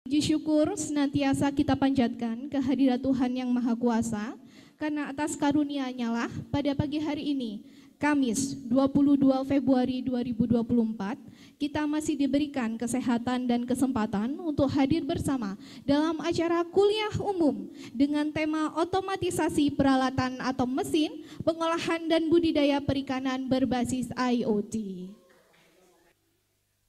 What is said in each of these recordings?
Puji syukur senantiasa kita panjatkan kehadirat Tuhan yang Maha Kuasa, karena atas karunia-Nya lah pada pagi hari ini, Kamis 22 Februari 2024, kita masih diberikan kesehatan dan kesempatan untuk hadir bersama dalam acara kuliah umum dengan tema otomatisasi peralatan atau mesin, pengolahan dan budidaya perikanan berbasis IoT.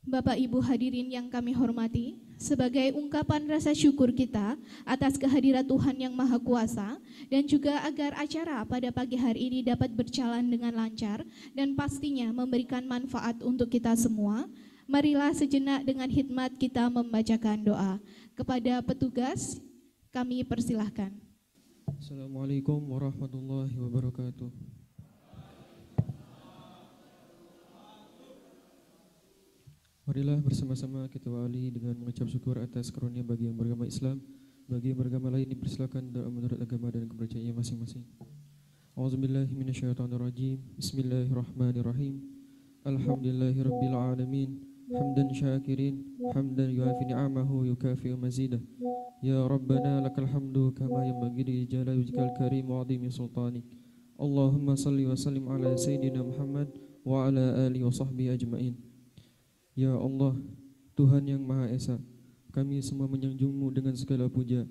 Bapak Ibu hadirin yang kami hormati, sebagai ungkapan rasa syukur kita atas kehadirat Tuhan yang Maha Kuasa dan juga agar acara pada pagi hari ini dapat berjalan dengan lancar dan pastinya memberikan manfaat untuk kita semua, marilah sejenak dengan hikmat kita membacakan doa. Kepada petugas, kami persilahkan. Assalamualaikum warahmatullahi wabarakatuh. Marilah bersama-sama kita wali dengan mengucap syukur atas karunia bagi yang beragama Islam, bagi yang beragama lain dipersilakan doa menurut agama dan kepercayaannya masing-masing. A'udzubillahi minasyaitonirrajim. Bismillahirrahmanirrahim. Alhamdulillahirabbil alamin. Hamdan syakirin, hamdan yuafi ni'amahu yukafi'u mazidah. Ya Rabbana lakal hamdu kama yanbaghi li jalali wajhikal karim wa 'azimi sultanik. Allahumma salli wa sallim ala sayyidina Muhammad wa ala alihi wa sahbihi ajma'in. Ya Allah, Tuhan yang Maha Esa, kami semua menyanjung-Mu dengan segala puja,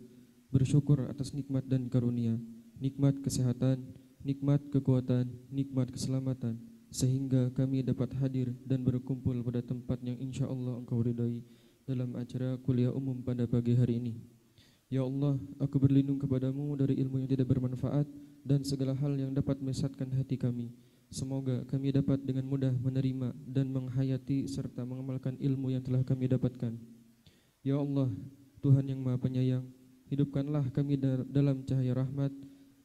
bersyukur atas nikmat dan karunia, nikmat kesehatan, nikmat kekuatan, nikmat keselamatan, sehingga kami dapat hadir dan berkumpul pada tempat yang insya Allah Engkau ridai dalam acara kuliah umum pada pagi hari ini. Ya Allah, aku berlindung kepadamu dari ilmu yang tidak bermanfaat dan segala hal yang dapat menyesatkan hati kami. Semoga kami dapat dengan mudah menerima dan menghayati serta mengamalkan ilmu yang telah kami dapatkan. Ya Allah, Tuhan yang Maha Penyayang, hidupkanlah kami dalam cahaya rahmat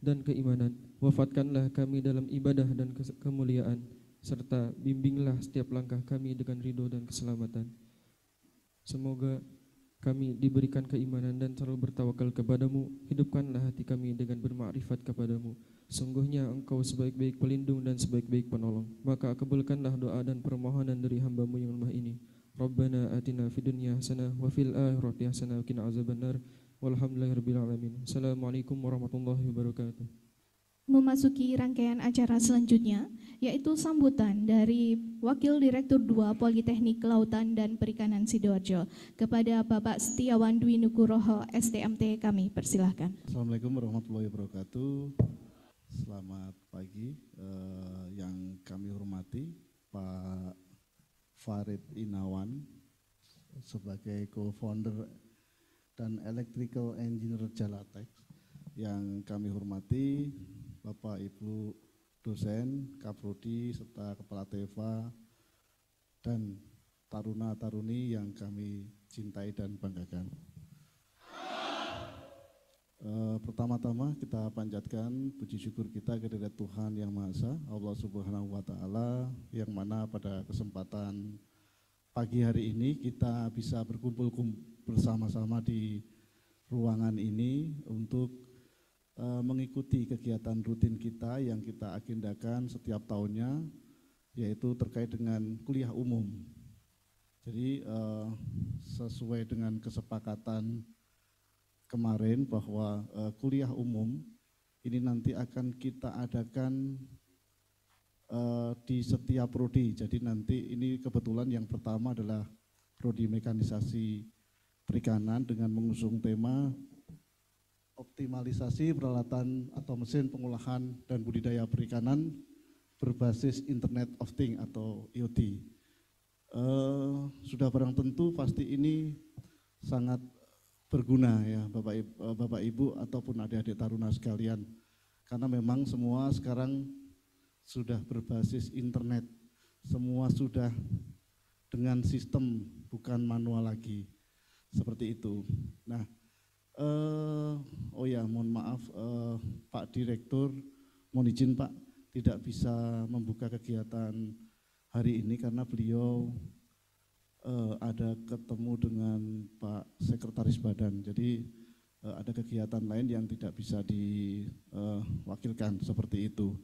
dan keimanan. Wafatkanlah kami dalam ibadah dan kemuliaan, serta bimbinglah setiap langkah kami dengan ridho dan keselamatan. Semoga kami diberikan keimanan dan selalu bertawakal kepadamu. Hidupkanlah hati kami dengan bermakrifat kepadamu. Sungguhnya Engkau sebaik-baik pelindung dan sebaik-baik penolong. Maka kabulkanlah doa dan permohonan dari hamba-Mu yang lemah ini. Rabbana atina fid dunya hasanah wa fil akhirati hasanah wa qina azabannar. Walhamdulillahirabbil alamin. Assalamualaikum warahmatullahi wabarakatuh. Memasuki rangkaian acara selanjutnya, yaitu sambutan dari Wakil Direktur 2 Politeknik Kelautan dan Perikanan Sidoarjo kepada Bapak Setiawan Dwi Nugroho STMT, kami persilahkan. Assalamualaikum warahmatullahi wabarakatuh. Selamat pagi yang kami hormati Pak Farid Inawan sebagai co-founder dan electrical engineer Jalatek. Yang kami hormati Bapak Ibu dosen, Kaprodi, serta Kepala TEVA, dan taruna-taruni yang kami cintai dan banggakan. Pertama-tama kita panjatkan puji syukur kita kepada Tuhan Yang Maha Esa, Allah Subhanahu wa Ta'ala, yang mana pada kesempatan pagi hari ini kita bisa berkumpul bersama-sama di ruangan ini untuk mengikuti kegiatan rutin kita yang kita agendakan setiap tahunnya, yaitu terkait dengan kuliah umum. Jadi sesuai dengan kesepakatan kemarin bahwa kuliah umum ini nanti akan kita adakan di setiap prodi. Jadi nanti ini kebetulan yang pertama adalah prodi mekanisasi perikanan dengan mengusung tema optimalisasi peralatan atau mesin pengolahan dan budidaya perikanan berbasis Internet of Things atau IoT. Sudah barang tentu pasti ini sangat berguna ya Bapak Ibu ataupun adik-adik taruna sekalian, karena memang semua sekarang sudah berbasis internet, semua sudah dengan sistem bukan manual lagi, seperti itu. Nah, mohon maaf Pak Direktur, mohon izin Pak tidak bisa membuka kegiatan hari ini karena beliau ada ketemu dengan Pak Sekretaris Badan, jadi ada kegiatan lain yang tidak bisa diwakilkan seperti itu.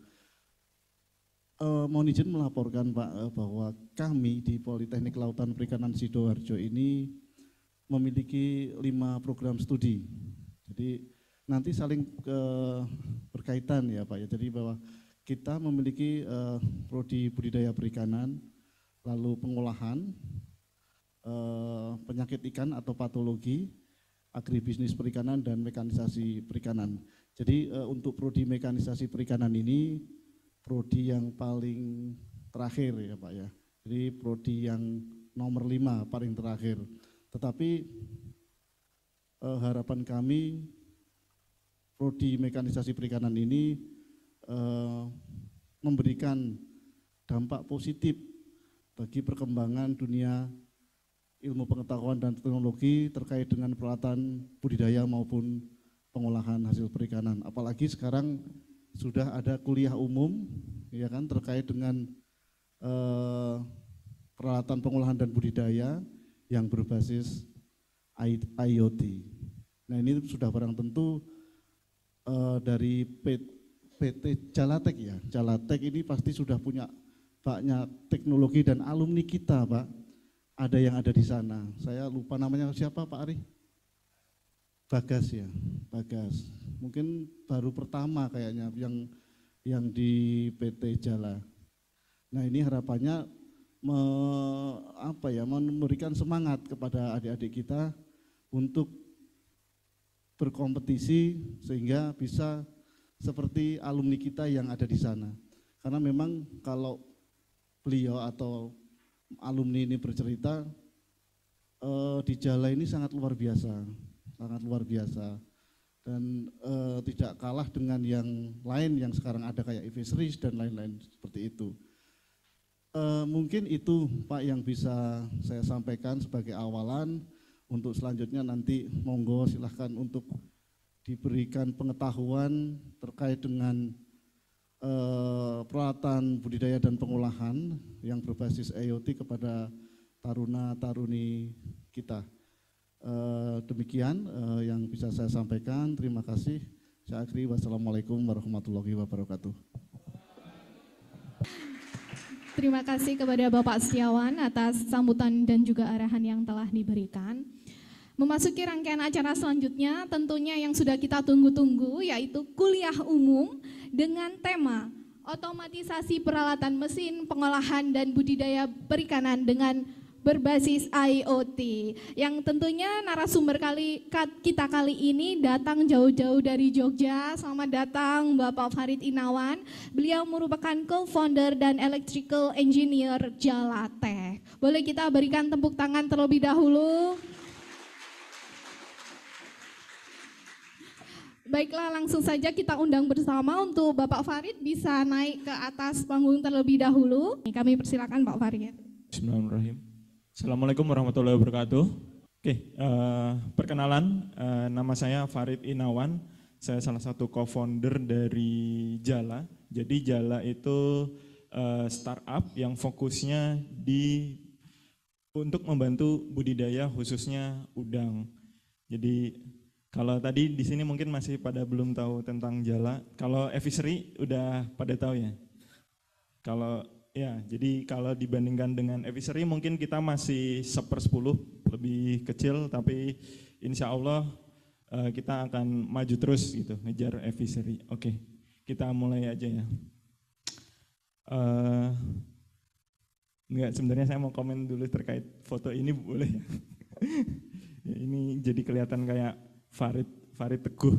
Mohon izin melaporkan Pak bahwa kami di Politeknik Kelautan Perikanan Sidoarjo ini memiliki 5 program studi. Jadi nanti saling berkaitan ya Pak ya. Jadi bahwa kita memiliki prodi budidaya perikanan, lalu pengolahan, penyakit ikan atau patologi, agribisnis perikanan dan mekanisasi perikanan. Jadi untuk prodi mekanisasi perikanan ini prodi yang paling terakhir ya Pak ya. Jadi prodi yang nomor 5 paling terakhir. Tetapi harapan kami prodi mekanisasi perikanan ini memberikan dampak positif bagi perkembangan dunia ilmu pengetahuan dan teknologi terkait dengan peralatan budidaya maupun pengolahan hasil perikanan. Apalagi sekarang sudah ada kuliah umum ya kan terkait dengan peralatan pengolahan dan budidaya yang berbasis IoT. Nah ini sudah barang tentu dari PT Jalatek ya. Jalatek ini pasti sudah punya banyak teknologi dan alumni kita Pak. Ada yang ada di sana. Saya lupa namanya siapa Pak Ari? Bagas ya, Bagas. Mungkin baru pertama kayaknya yang di PT Jala. Nah ini harapannya memberikan semangat kepada adik-adik kita untuk berkompetisi sehingga bisa seperti alumni kita yang ada di sana. Karena memang kalau beliau atau alumni ini bercerita di Jala ini sangat luar biasa dan tidak kalah dengan yang lain yang sekarang ada kayak e-fisheries dan lain-lain seperti itu. Mungkin itu Pak yang bisa saya sampaikan sebagai awalan. Untuk selanjutnya nanti monggo silahkan untuk diberikan pengetahuan terkait dengan peralatan budidaya dan pengolahan yang berbasis IoT kepada taruna-taruni kita. Demikian yang bisa saya sampaikan. Terima kasih. Saya akhiri. Wassalamualaikum warahmatullahi wabarakatuh. Terima kasih kepada Bapak Setiawan atas sambutan dan juga arahan yang telah diberikan. Memasuki rangkaian acara selanjutnya tentunya yang sudah kita tunggu-tunggu yaitu kuliah umum dengan tema otomatisasi peralatan mesin pengolahan dan budidaya perikanan dengan berbasis IoT, yang tentunya narasumber kita kali ini datang jauh-jauh dari Jogja. Selamat datang Bapak Farid Inawan. Beliau merupakan co-founder dan electrical engineer Jalatek. Boleh kita berikan tepuk tangan terlebih dahulu. Baiklah, langsung saja kita undang bersama untuk Bapak Farid bisa naik ke atas panggung terlebih dahulu. Kami persilakan Pak Farid. Bismillahirrahmanirrahim. Assalamualaikum warahmatullahi wabarakatuh. Oke, perkenalan, nama saya Farid Inawan. Saya salah satu co-founder dari Jala. Jadi Jala itu startup yang fokusnya untuk membantu budidaya khususnya udang. Jadi kalau tadi di sini mungkin masih pada belum tahu tentang Jala. Kalau e-fishery udah pada tahu ya. Jadi kalau dibandingkan dengan e-fishery mungkin kita masih 1/10 lebih kecil, tapi insya Allah kita akan maju terus gitu, ngejar e-fishery. Oke, kita mulai aja ya. Sebenarnya saya mau komen dulu terkait foto ini, boleh ya? Ini jadi kelihatan kayak Farid Teguh.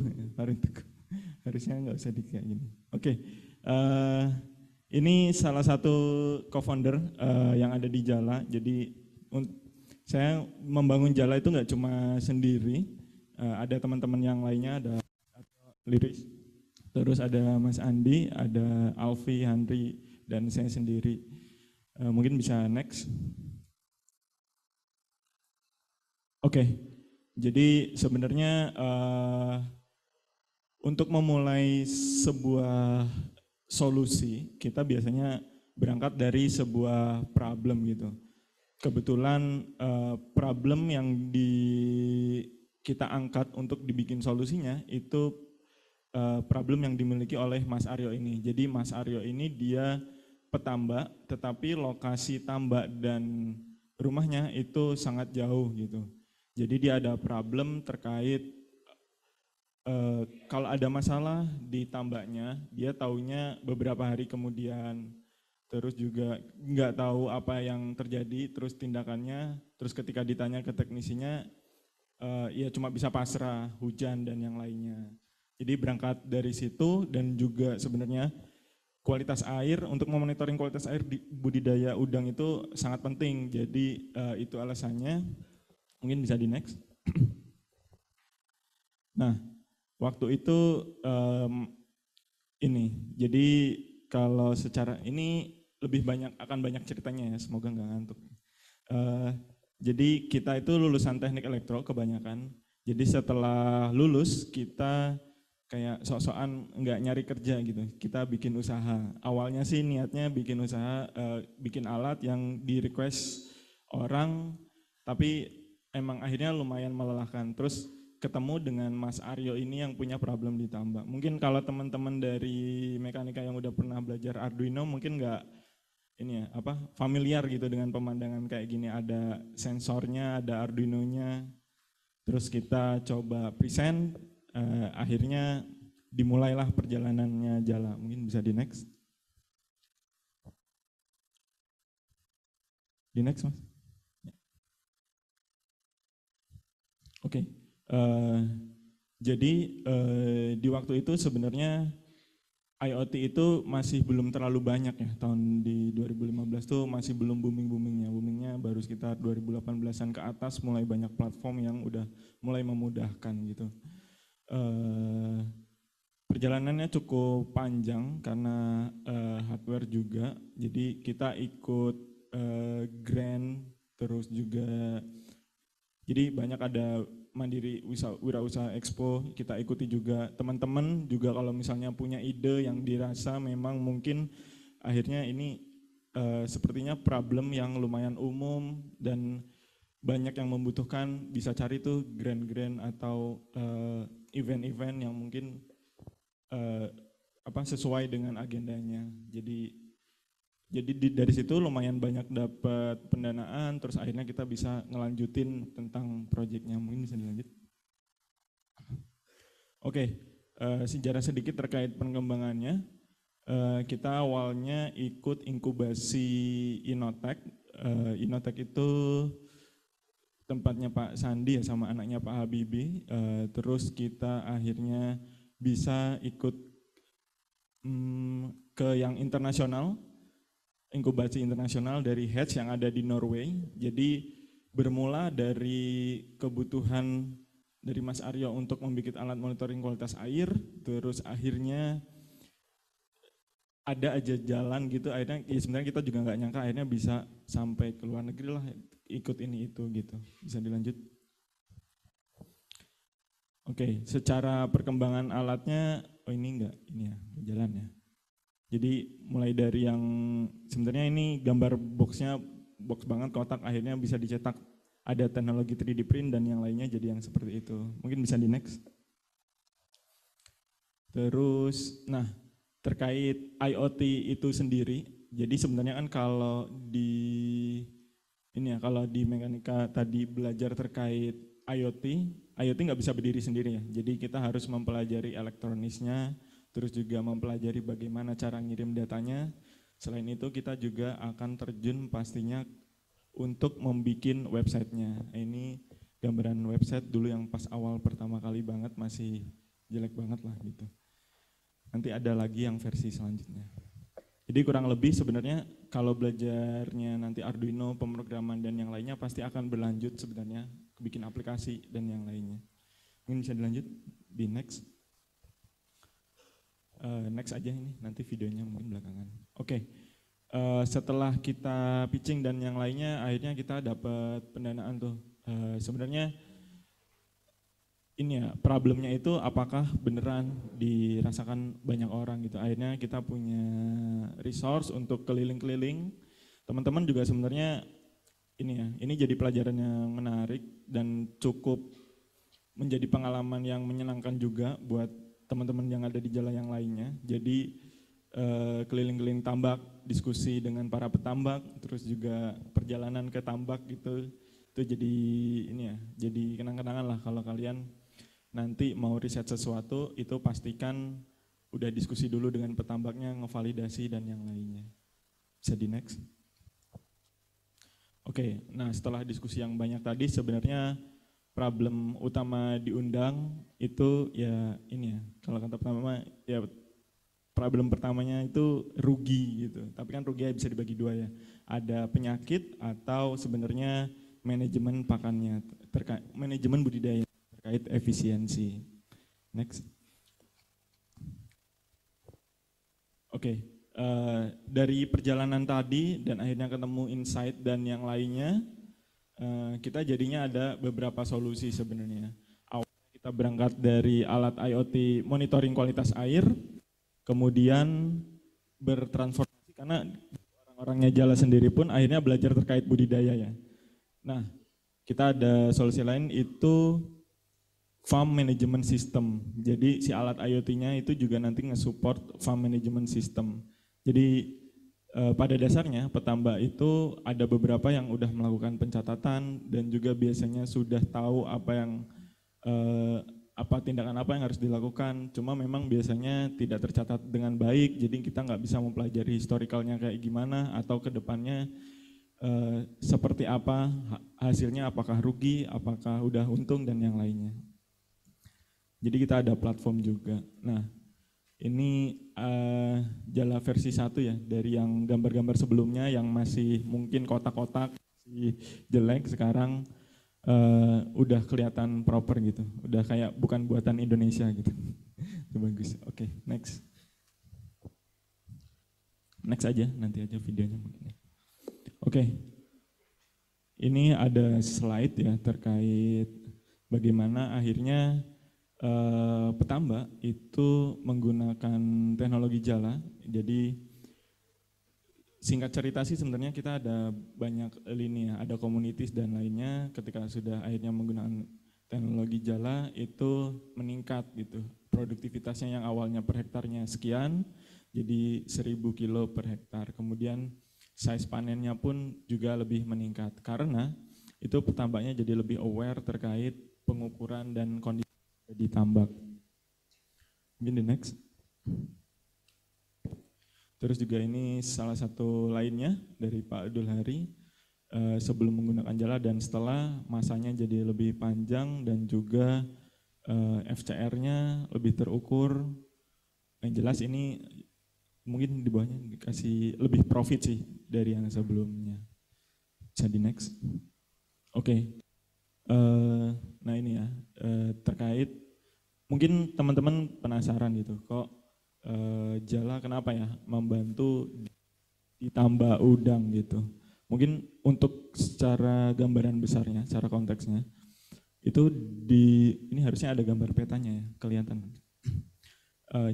Harusnya nggak usah kayak gini. Oke. Ini salah satu co-founder yang ada di Jala. Jadi saya membangun Jala itu nggak cuma sendiri, ada teman-teman yang lainnya, ada Liris, terus ada Mas Andi, ada Alfi, Handri, dan saya sendiri. Mungkin bisa next. Oke. Jadi sebenarnya untuk memulai sebuah solusi, kita biasanya berangkat dari sebuah problem gitu. Kebetulan problem yang kita angkat untuk dibikin solusinya itu problem yang dimiliki oleh Mas Aryo ini. Jadi Mas Aryo ini dia petambak, tetapi lokasi tambak dan rumahnya itu sangat jauh gitu. Jadi dia ada problem terkait kalau ada masalah di tambaknya, dia taunya beberapa hari kemudian. Terus juga nggak tahu apa yang terjadi, terus tindakannya, terus ketika ditanya ke teknisinya, ya cuma bisa pasrah, hujan dan yang lainnya. Jadi berangkat dari situ dan juga sebenarnya kualitas air, untuk memonitoring kualitas air di budidaya udang itu sangat penting. Jadi itu alasannya, mungkin bisa di next. Nah, waktu itu ini, jadi kalau secara ini lebih banyak, akan banyak ceritanya ya, semoga nggak ngantuk. Jadi kita itu lulusan teknik elektro kebanyakan, jadi setelah lulus kita kayak sok-sokan nggak nyari kerja gitu, kita bikin usaha. Awalnya sih niatnya bikin usaha, bikin alat yang di request orang, tapi emang akhirnya lumayan melelahkan. Terus ketemu dengan Mas Aryo ini yang punya problem di tambak. Mungkin kalau teman-teman dari mekanika yang udah pernah belajar Arduino mungkin nggak ini ya, familiar gitu dengan pemandangan kayak gini, ada sensornya, ada Arduinonya. Terus kita coba present, akhirnya dimulailah perjalanannya Jala. Mungkin bisa di next. Di next, Mas. Oke. Jadi di waktu itu sebenarnya IoT itu masih belum terlalu banyak ya, tahun di 2015 tuh masih belum booming-boomingnya. Boomingnya baru sekitar 2018-an ke atas, mulai banyak platform yang udah mulai memudahkan gitu. Perjalanannya cukup panjang karena hardware juga, jadi kita ikut grant, terus juga jadi banyak ada Mandiri Wirausaha Expo, kita ikuti juga. Teman-teman juga kalau misalnya punya ide yang dirasa memang mungkin akhirnya ini sepertinya problem yang lumayan umum dan banyak yang membutuhkan, bisa cari tuh grant-grant atau event-event yang mungkin sesuai dengan agendanya. Jadi dari situ lumayan banyak dapat pendanaan, terus akhirnya kita bisa ngelanjutin tentang proyeknya. Mungkin bisa dilanjut. Oke, sejarah sedikit terkait pengembangannya. Kita awalnya ikut inkubasi Innotek. Innotek itu tempatnya Pak Sandi ya, sama anaknya Pak Habibie. Terus kita akhirnya bisa ikut ke yang internasional, inkubasi internasional dari Hatch yang ada di Norway. Jadi bermula dari kebutuhan dari Mas Aryo untuk membuat alat monitoring kualitas air, terus akhirnya ada aja jalan gitu, akhirnya ya sebenarnya kita juga nggak nyangka akhirnya bisa sampai ke luar negeri lah, ikut ini itu gitu. Bisa dilanjut. Oke, secara perkembangan alatnya, ini ya, jalan ya. Jadi mulai dari yang sebenarnya ini gambar boxnya box banget, kotak, akhirnya bisa dicetak, ada teknologi 3D print dan yang lainnya jadi yang seperti itu. Mungkin bisa di next. Terus, nah terkait IoT itu sendiri, jadi sebenarnya kan kalau di mekanika tadi belajar terkait IoT nggak bisa berdiri sendiri ya. Jadi kita harus mempelajari elektronisnya, terus juga mempelajari bagaimana cara ngirim datanya. Selain itu kita juga akan terjun pastinya untuk membuat websitenya. Ini gambaran website dulu yang pas awal pertama kali banget, masih jelek banget lah gitu. Nanti ada lagi yang versi selanjutnya. Jadi kurang lebih sebenarnya kalau belajarnya nanti Arduino, pemrograman dan yang lainnya pasti akan berlanjut sebenarnya, bikin aplikasi dan yang lainnya. Mungkin bisa dilanjut di next. Next aja ini, nanti videonya mungkin belakangan. Oke, setelah kita pitching dan yang lainnya, akhirnya kita dapat pendanaan tuh. Sebenarnya ini ya, problemnya itu apakah beneran dirasakan banyak orang gitu. Akhirnya kita punya resource untuk keliling-keliling. Teman-teman juga sebenarnya ini ya, ini jadi pelajaran yang menarik dan cukup menjadi pengalaman yang menyenangkan juga buat teman-teman yang ada di jalan yang lainnya. Jadi keliling-keliling tambak, diskusi dengan para petambak, terus juga perjalanan ke tambak gitu. Itu jadi ini ya, jadi kenang-kenangan lah kalau kalian nanti mau riset sesuatu itu pastikan udah diskusi dulu dengan petambaknya, ngevalidasi dan yang lainnya. Bisa di next. Oke, nah setelah diskusi yang banyak tadi sebenarnya problem utama diundang itu ya ini ya, kalau kata pertama ya problem pertamanya itu rugi gitu, tapi kan ruginya bisa dibagi dua ya, ada penyakit atau sebenarnya manajemen pakannya, manajemen budidaya terkait efisiensi. Next. Oke, dari perjalanan tadi dan akhirnya ketemu insight dan yang lainnya, kita jadinya ada beberapa solusi sebenarnya. Awalnya kita berangkat dari alat IoT monitoring kualitas air, kemudian bertransformasi karena orang-orangnya Jala sendiri pun akhirnya belajar terkait budidaya ya. Nah, kita ada solusi lain itu farm management system. Jadi si alat IoT-nya itu juga nanti nge-support farm management system. Jadi pada dasarnya petambak itu ada beberapa yang udah melakukan pencatatan dan juga biasanya sudah tahu tindakan apa yang harus dilakukan. Cuma memang biasanya tidak tercatat dengan baik, jadi kita nggak bisa mempelajari historicalnya kayak gimana atau kedepannya seperti apa hasilnya, apakah rugi, apakah udah untung dan yang lainnya. Jadi kita ada platform juga. Nah, ini Jala versi 1 ya, dari yang gambar-gambar sebelumnya yang masih mungkin kotak-kotak, masih jelek, sekarang udah kelihatan proper gitu, udah kayak bukan buatan Indonesia gitu. Itu bagus. Oke, next. Next aja, nanti aja videonya mungkin. Oke. Ini ada slide ya terkait bagaimana akhirnya petambak itu menggunakan teknologi Jala. Jadi singkat cerita sih sebenarnya kita ada banyak lini ya, ada communities dan lainnya. Ketika sudah akhirnya menggunakan teknologi Jala itu meningkat gitu. Produktivitasnya yang awalnya per hektarnya sekian jadi 1000 kilo per hektar. Kemudian size panennya pun juga lebih meningkat karena itu petambaknya jadi lebih aware terkait pengukuran dan kondisi di tambak. Mungkin the next. Terus juga ini salah satu lainnya dari Pak Abdul Hari, sebelum menggunakan Jala dan setelah masanya jadi lebih panjang dan juga FCR-nya lebih terukur. Yang jelas ini mungkin di bawahnya dikasih lebih profit sih dari yang sebelumnya. Bisa di next. Oke. Nah ini ya, terkait mungkin teman-teman penasaran gitu, kok Jala kenapa ya membantu ditambah udang gitu. Mungkin untuk secara gambaran besarnya, secara konteksnya, itu ini harusnya ada gambar petanya ya, kelihatan.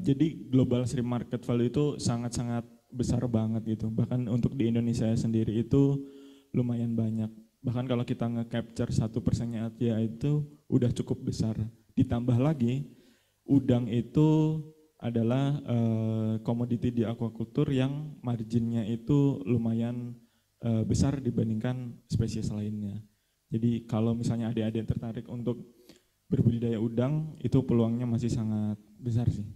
Jadi global shrimp market value itu sangat-sangat besar banget gitu. Bahkan untuk di Indonesia sendiri itu lumayan banyak. Bahkan kalau kita nge-capture 1%-nya aja itu udah cukup besar. Ditambah lagi, udang itu adalah komoditi di aquaculture yang marginnya itu lumayan besar dibandingkan spesies lainnya. Jadi kalau misalnya adik-adik tertarik untuk berbudidaya udang, itu peluangnya masih sangat besar sih.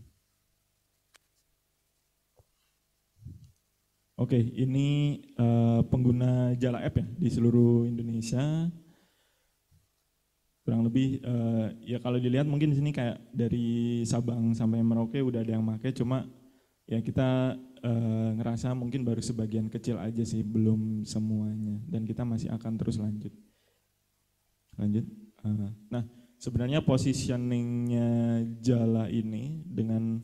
Oke, ini pengguna Jala App ya di seluruh Indonesia. Kurang lebih ya kalau dilihat mungkin di sini kayak dari Sabang sampai Merauke udah ada yang pakai, cuma ya kita ngerasa mungkin baru sebagian kecil aja sih, belum semuanya, dan kita masih akan terus lanjut. Nah, sebenarnya positioningnya Jala ini dengan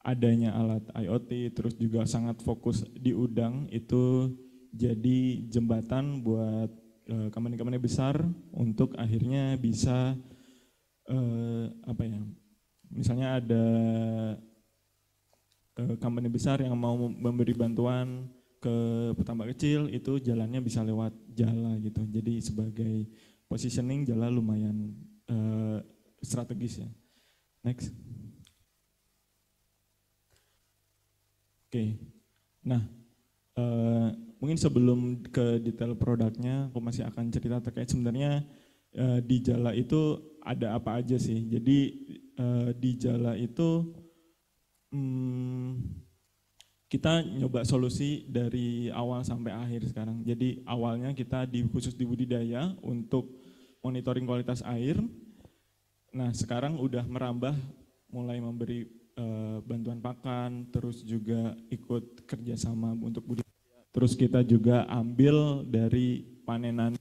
adanya alat IoT terus juga sangat fokus di udang itu jadi jembatan buat company-company besar untuk akhirnya bisa misalnya ada company besar yang mau memberi bantuan ke petambak kecil, itu jalannya bisa lewat Jala gitu. Jadi sebagai positioning Jala lumayan strategis ya. Next. Oke. Nah, mungkin sebelum ke detail produknya, aku masih akan cerita terkait sebenarnya di Jala itu ada apa aja sih. Jadi di Jala itu kita nyoba solusi dari awal sampai akhir sekarang. Jadi awalnya kita khusus di budidaya untuk monitoring kualitas air. Nah sekarang udah merambah mulai memberi bantuan pakan, terus juga ikut kerjasama untuk budidaya. Terus kita juga ambil dari panenan.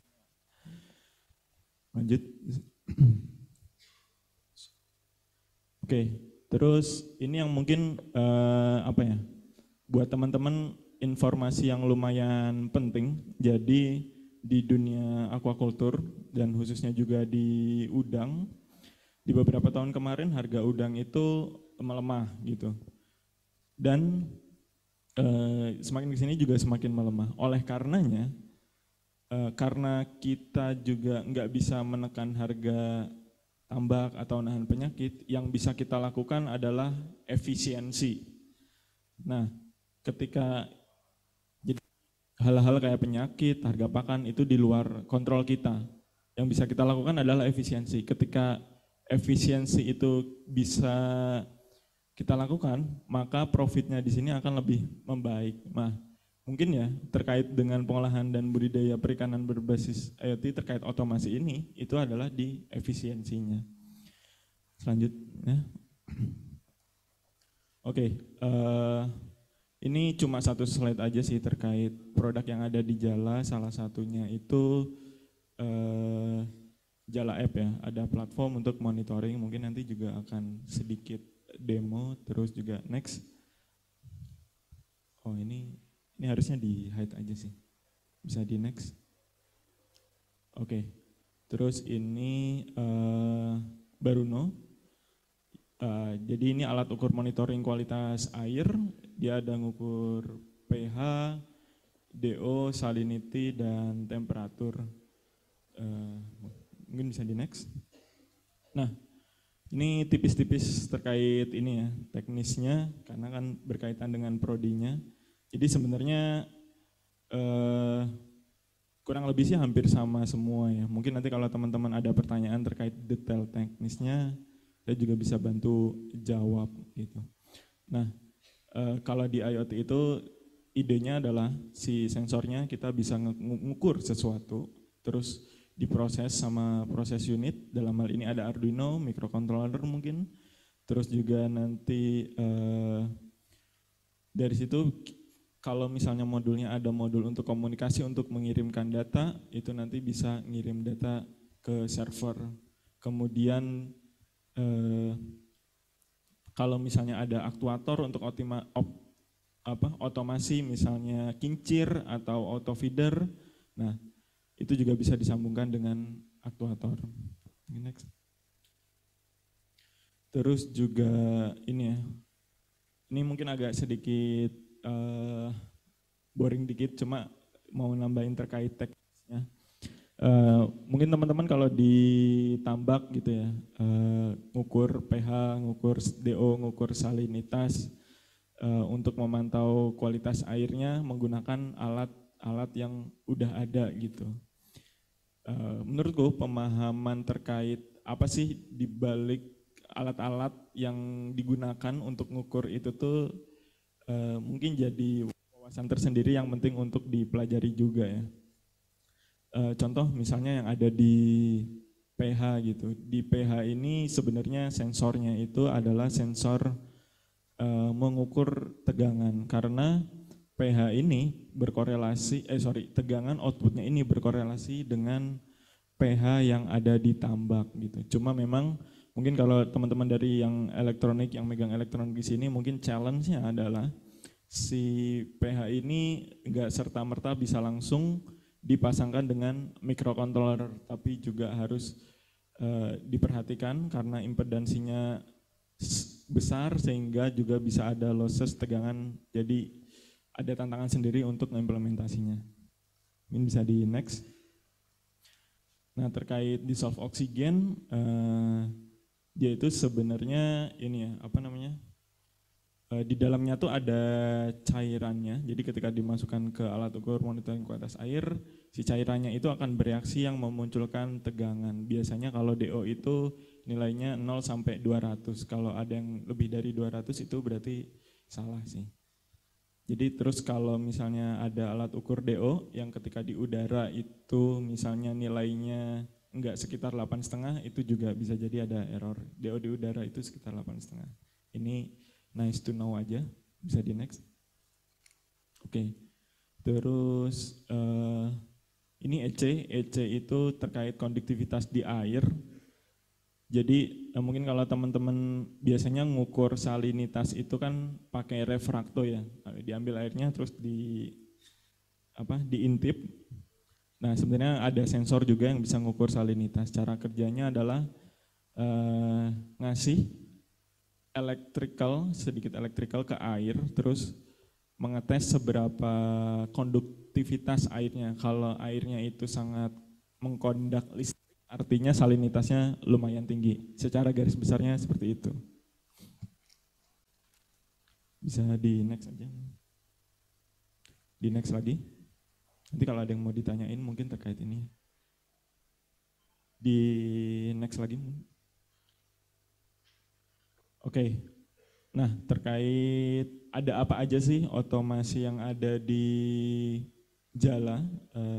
Lanjut. Oke, terus ini yang mungkin buat teman-teman informasi yang lumayan penting. Jadi di dunia aquaculture dan khususnya juga di udang, di beberapa tahun kemarin harga udang itu melemah gitu, dan semakin kesini juga semakin melemah. Oleh karenanya, karena kita juga nggak bisa menekan harga tambak atau nahan penyakit, yang bisa kita lakukan adalah efisiensi. Nah, ketika jadi hal-hal kayak penyakit, harga pakan itu di luar kontrol kita, yang bisa kita lakukan adalah efisiensi. Ketika efisiensi itu bisa kita lakukan, maka profitnya di sini akan lebih membaik. Nah, mungkin ya terkait dengan pengolahan dan budidaya perikanan berbasis IoT terkait otomasi ini, itu adalah di efisiensinya. Selanjutnya. Oke, ini cuma satu slide aja sih terkait produk yang ada di Jala. Salah satunya itu Jala App ya, ada platform untuk monitoring, mungkin nanti juga akan sedikit demo, terus juga next. Oh ini harusnya di hide aja sih, bisa di next. Oke, terus ini Baruno. Jadi ini alat ukur monitoring kualitas air, dia ada ngukur pH, DO, salinity, dan temperatur. Mungkin bisa di next. Nah, ini tipis-tipis terkait ini ya, teknisnya, karena kan berkaitan dengan prodinya. Jadi sebenarnya kurang lebih sih hampir sama semua ya. Mungkin nanti kalau teman-teman ada pertanyaan terkait detail teknisnya, saya juga bisa bantu jawab gitu. Nah, kalau di IoT itu idenya adalah si sensornya kita bisa mengukur sesuatu, terus diproses sama proses unit, dalam hal ini ada Arduino, microcontroller mungkin, terus juga nanti dari situ kalau misalnya modulnya ada modul untuk komunikasi untuk mengirimkan data, itu nanti bisa ngirim data ke server. Kemudian kalau misalnya ada aktuator untuk otomasi misalnya kincir atau auto feeder, nah itu juga bisa disambungkan dengan aktuator. Next. Terus juga ini ya, ini mungkin agak sedikit boring dikit, cuma mau nambahin terkait teknisnya. Mungkin teman-teman kalau di tambak gitu ya, ngukur pH, ngukur DO, ngukur salinitas, untuk memantau kualitas airnya menggunakan alat yang udah ada gitu. Menurutku pemahaman terkait apa sih dibalik alat-alat yang digunakan untuk ngukur itu tuh mungkin jadi wawasan tersendiri yang penting untuk dipelajari juga ya. Contoh misalnya yang ada di pH gitu. Di pH ini sebenarnya sensornya itu adalah sensor mengukur tegangan, karena pH ini berkorelasi, tegangan outputnya ini berkorelasi dengan pH yang ada di tambak gitu. Cuma memang mungkin kalau teman-teman dari yang elektronik, yang megang elektronik di sini, mungkin challenge-nya adalah si pH ini enggak serta-merta bisa langsung dipasangkan dengan microcontroller, tapi juga harus diperhatikan karena impedansinya besar sehingga juga bisa ada losses tegangan, jadi ada tantangan sendiri untuk implementasinya. Ini bisa di next. Nah terkait dissolve oksigen, dia itu sebenarnya ini ya, Di dalamnya tuh ada cairannya, jadi ketika dimasukkan ke alat ukur monitoring kualitas air, si cairannya itu akan bereaksi yang memunculkan tegangan. Biasanya kalau DO itu nilainya 0 sampai 200, kalau ada yang lebih dari 200 itu berarti salah sih. Jadi terus kalau misalnya ada alat ukur DO yang ketika di udara itu misalnya nilainya enggak sekitar 8,5, itu juga bisa jadi ada error. DO di udara itu sekitar 8,5. Ini nice to know aja, bisa di next. Oke. Terus ini EC itu terkait konduktivitas di air. Jadi mungkin kalau teman-teman biasanya ngukur salinitas itu kan pakai refrakto ya, diambil airnya terus diintip. Nah sebenarnya ada sensor juga yang bisa ngukur salinitas. Cara kerjanya adalah ngasih sedikit electrical ke air, terus mengetes seberapa konduktivitas airnya. Kalau airnya itu sangat mengkondak listrik, artinya salinitasnya lumayan tinggi. Secara garis besarnya seperti itu. Bisa di next aja. Di next lagi. Nanti kalau ada yang mau ditanyain mungkin terkait ini. Di next lagi. Oke. Nah, terkait ada apa aja sih otomasi yang ada di Jala.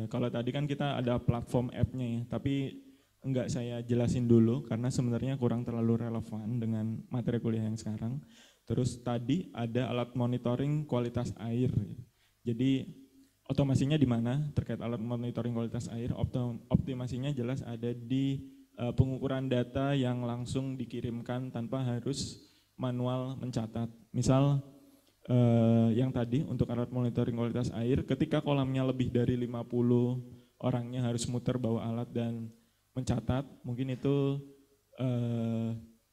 Kalau tadi kan kita ada platform app-nya ya, tapi enggak saya jelasin dulu karena sebenarnya kurang terlalu relevan dengan materi kuliah yang sekarang. Terus tadi ada alat monitoring kualitas air. Jadi otomasinya di mana terkait alat monitoring kualitas air? Optimasinya jelas ada di pengukuran data yang langsung dikirimkan tanpa harus manual mencatat. Misal yang tadi untuk alat monitoring kualitas air, ketika kolamnya lebih dari 50 orangnya harus muter bawa alat dan mencatat, mungkin itu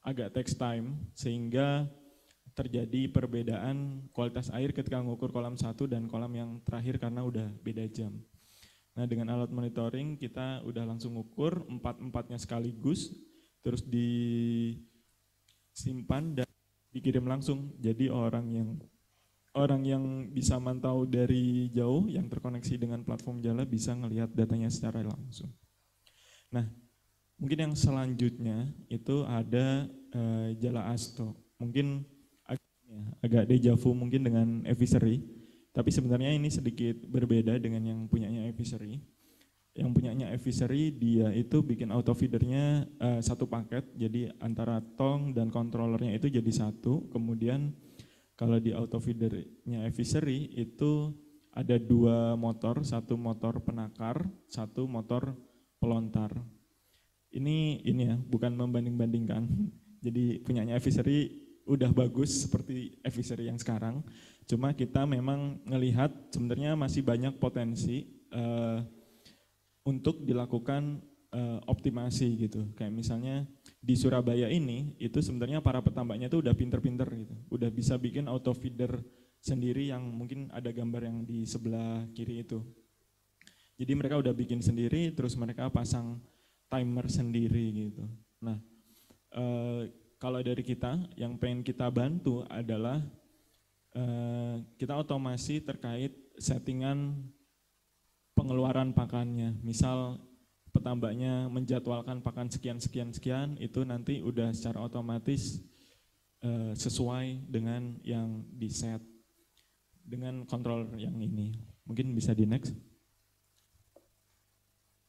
agak takes time sehingga terjadi perbedaan kualitas air ketika mengukur kolam 1 dan kolam yang terakhir karena udah beda jam. Nah dengan alat monitoring kita udah langsung ukur empat-empatnya sekaligus, terus disimpan dan dikirim langsung. Jadi orang yang bisa mantau dari jauh yang terkoneksi dengan platform Jala bisa ngelihat datanya secara langsung. Nah mungkin yang selanjutnya itu ada Jala Asto. Mungkin agak deja vu mungkin dengan Evisery. Tapi sebenarnya ini sedikit berbeda dengan yang punyanya Evisery. Yang punyanya Evisery dia itu bikin auto feedernya satu paket, jadi antara tong dan controllernya itu jadi satu. Kemudian kalau di auto feedernya Evisery itu ada dua motor, satu motor penakar, satu motor pelontar. Ini ya, bukan membanding-bandingkan. Jadi punyanya Evisery udah bagus seperti Evisery yang sekarang. Cuma kita memang ngelihat sebenarnya masih banyak potensi untuk dilakukan optimasi gitu. Kayak misalnya di Surabaya ini itu sebenarnya para petambaknya itu udah pinter-pinter gitu. Udah bisa bikin auto feeder sendiri yang mungkin ada gambar yang di sebelah kiri itu. Jadi mereka udah bikin sendiri, terus mereka pasang timer sendiri gitu. Nah, kalau dari kita yang pengen kita bantu adalah kita otomasi terkait settingan pengeluaran pakannya. Misal petambaknya menjadwalkan pakan sekian, itu nanti udah secara otomatis sesuai dengan yang di set dengan kontrol yang ini. Mungkin bisa di next.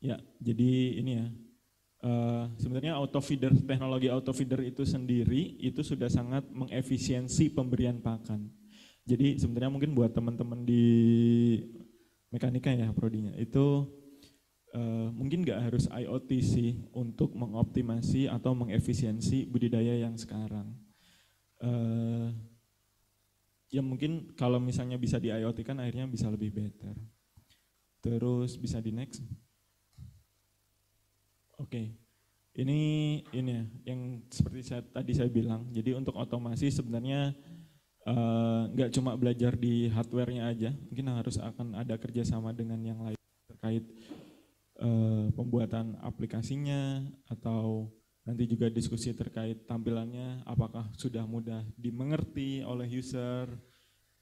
Ya, jadi ini ya. Sebenarnya teknologi auto feeder itu sendiri itu sudah sangat mengefisiensi pemberian pakan. Jadi sebenarnya mungkin buat teman-teman di mekanika ya prodinya itu mungkin nggak harus IoT sih untuk mengoptimasi atau mengefisiensi budidaya yang sekarang. Ya mungkin kalau misalnya bisa di IoT kan akhirnya bisa lebih better. Terus bisa di next. Oke. Ini ya yang seperti tadi saya bilang. Jadi untuk otomasi sebenarnya nggak cuma belajar di hardware-nya aja, mungkin akan ada kerjasama dengan yang lain terkait pembuatan aplikasinya atau Nanti juga diskusi terkait tampilannya, apakah sudah mudah dimengerti oleh user,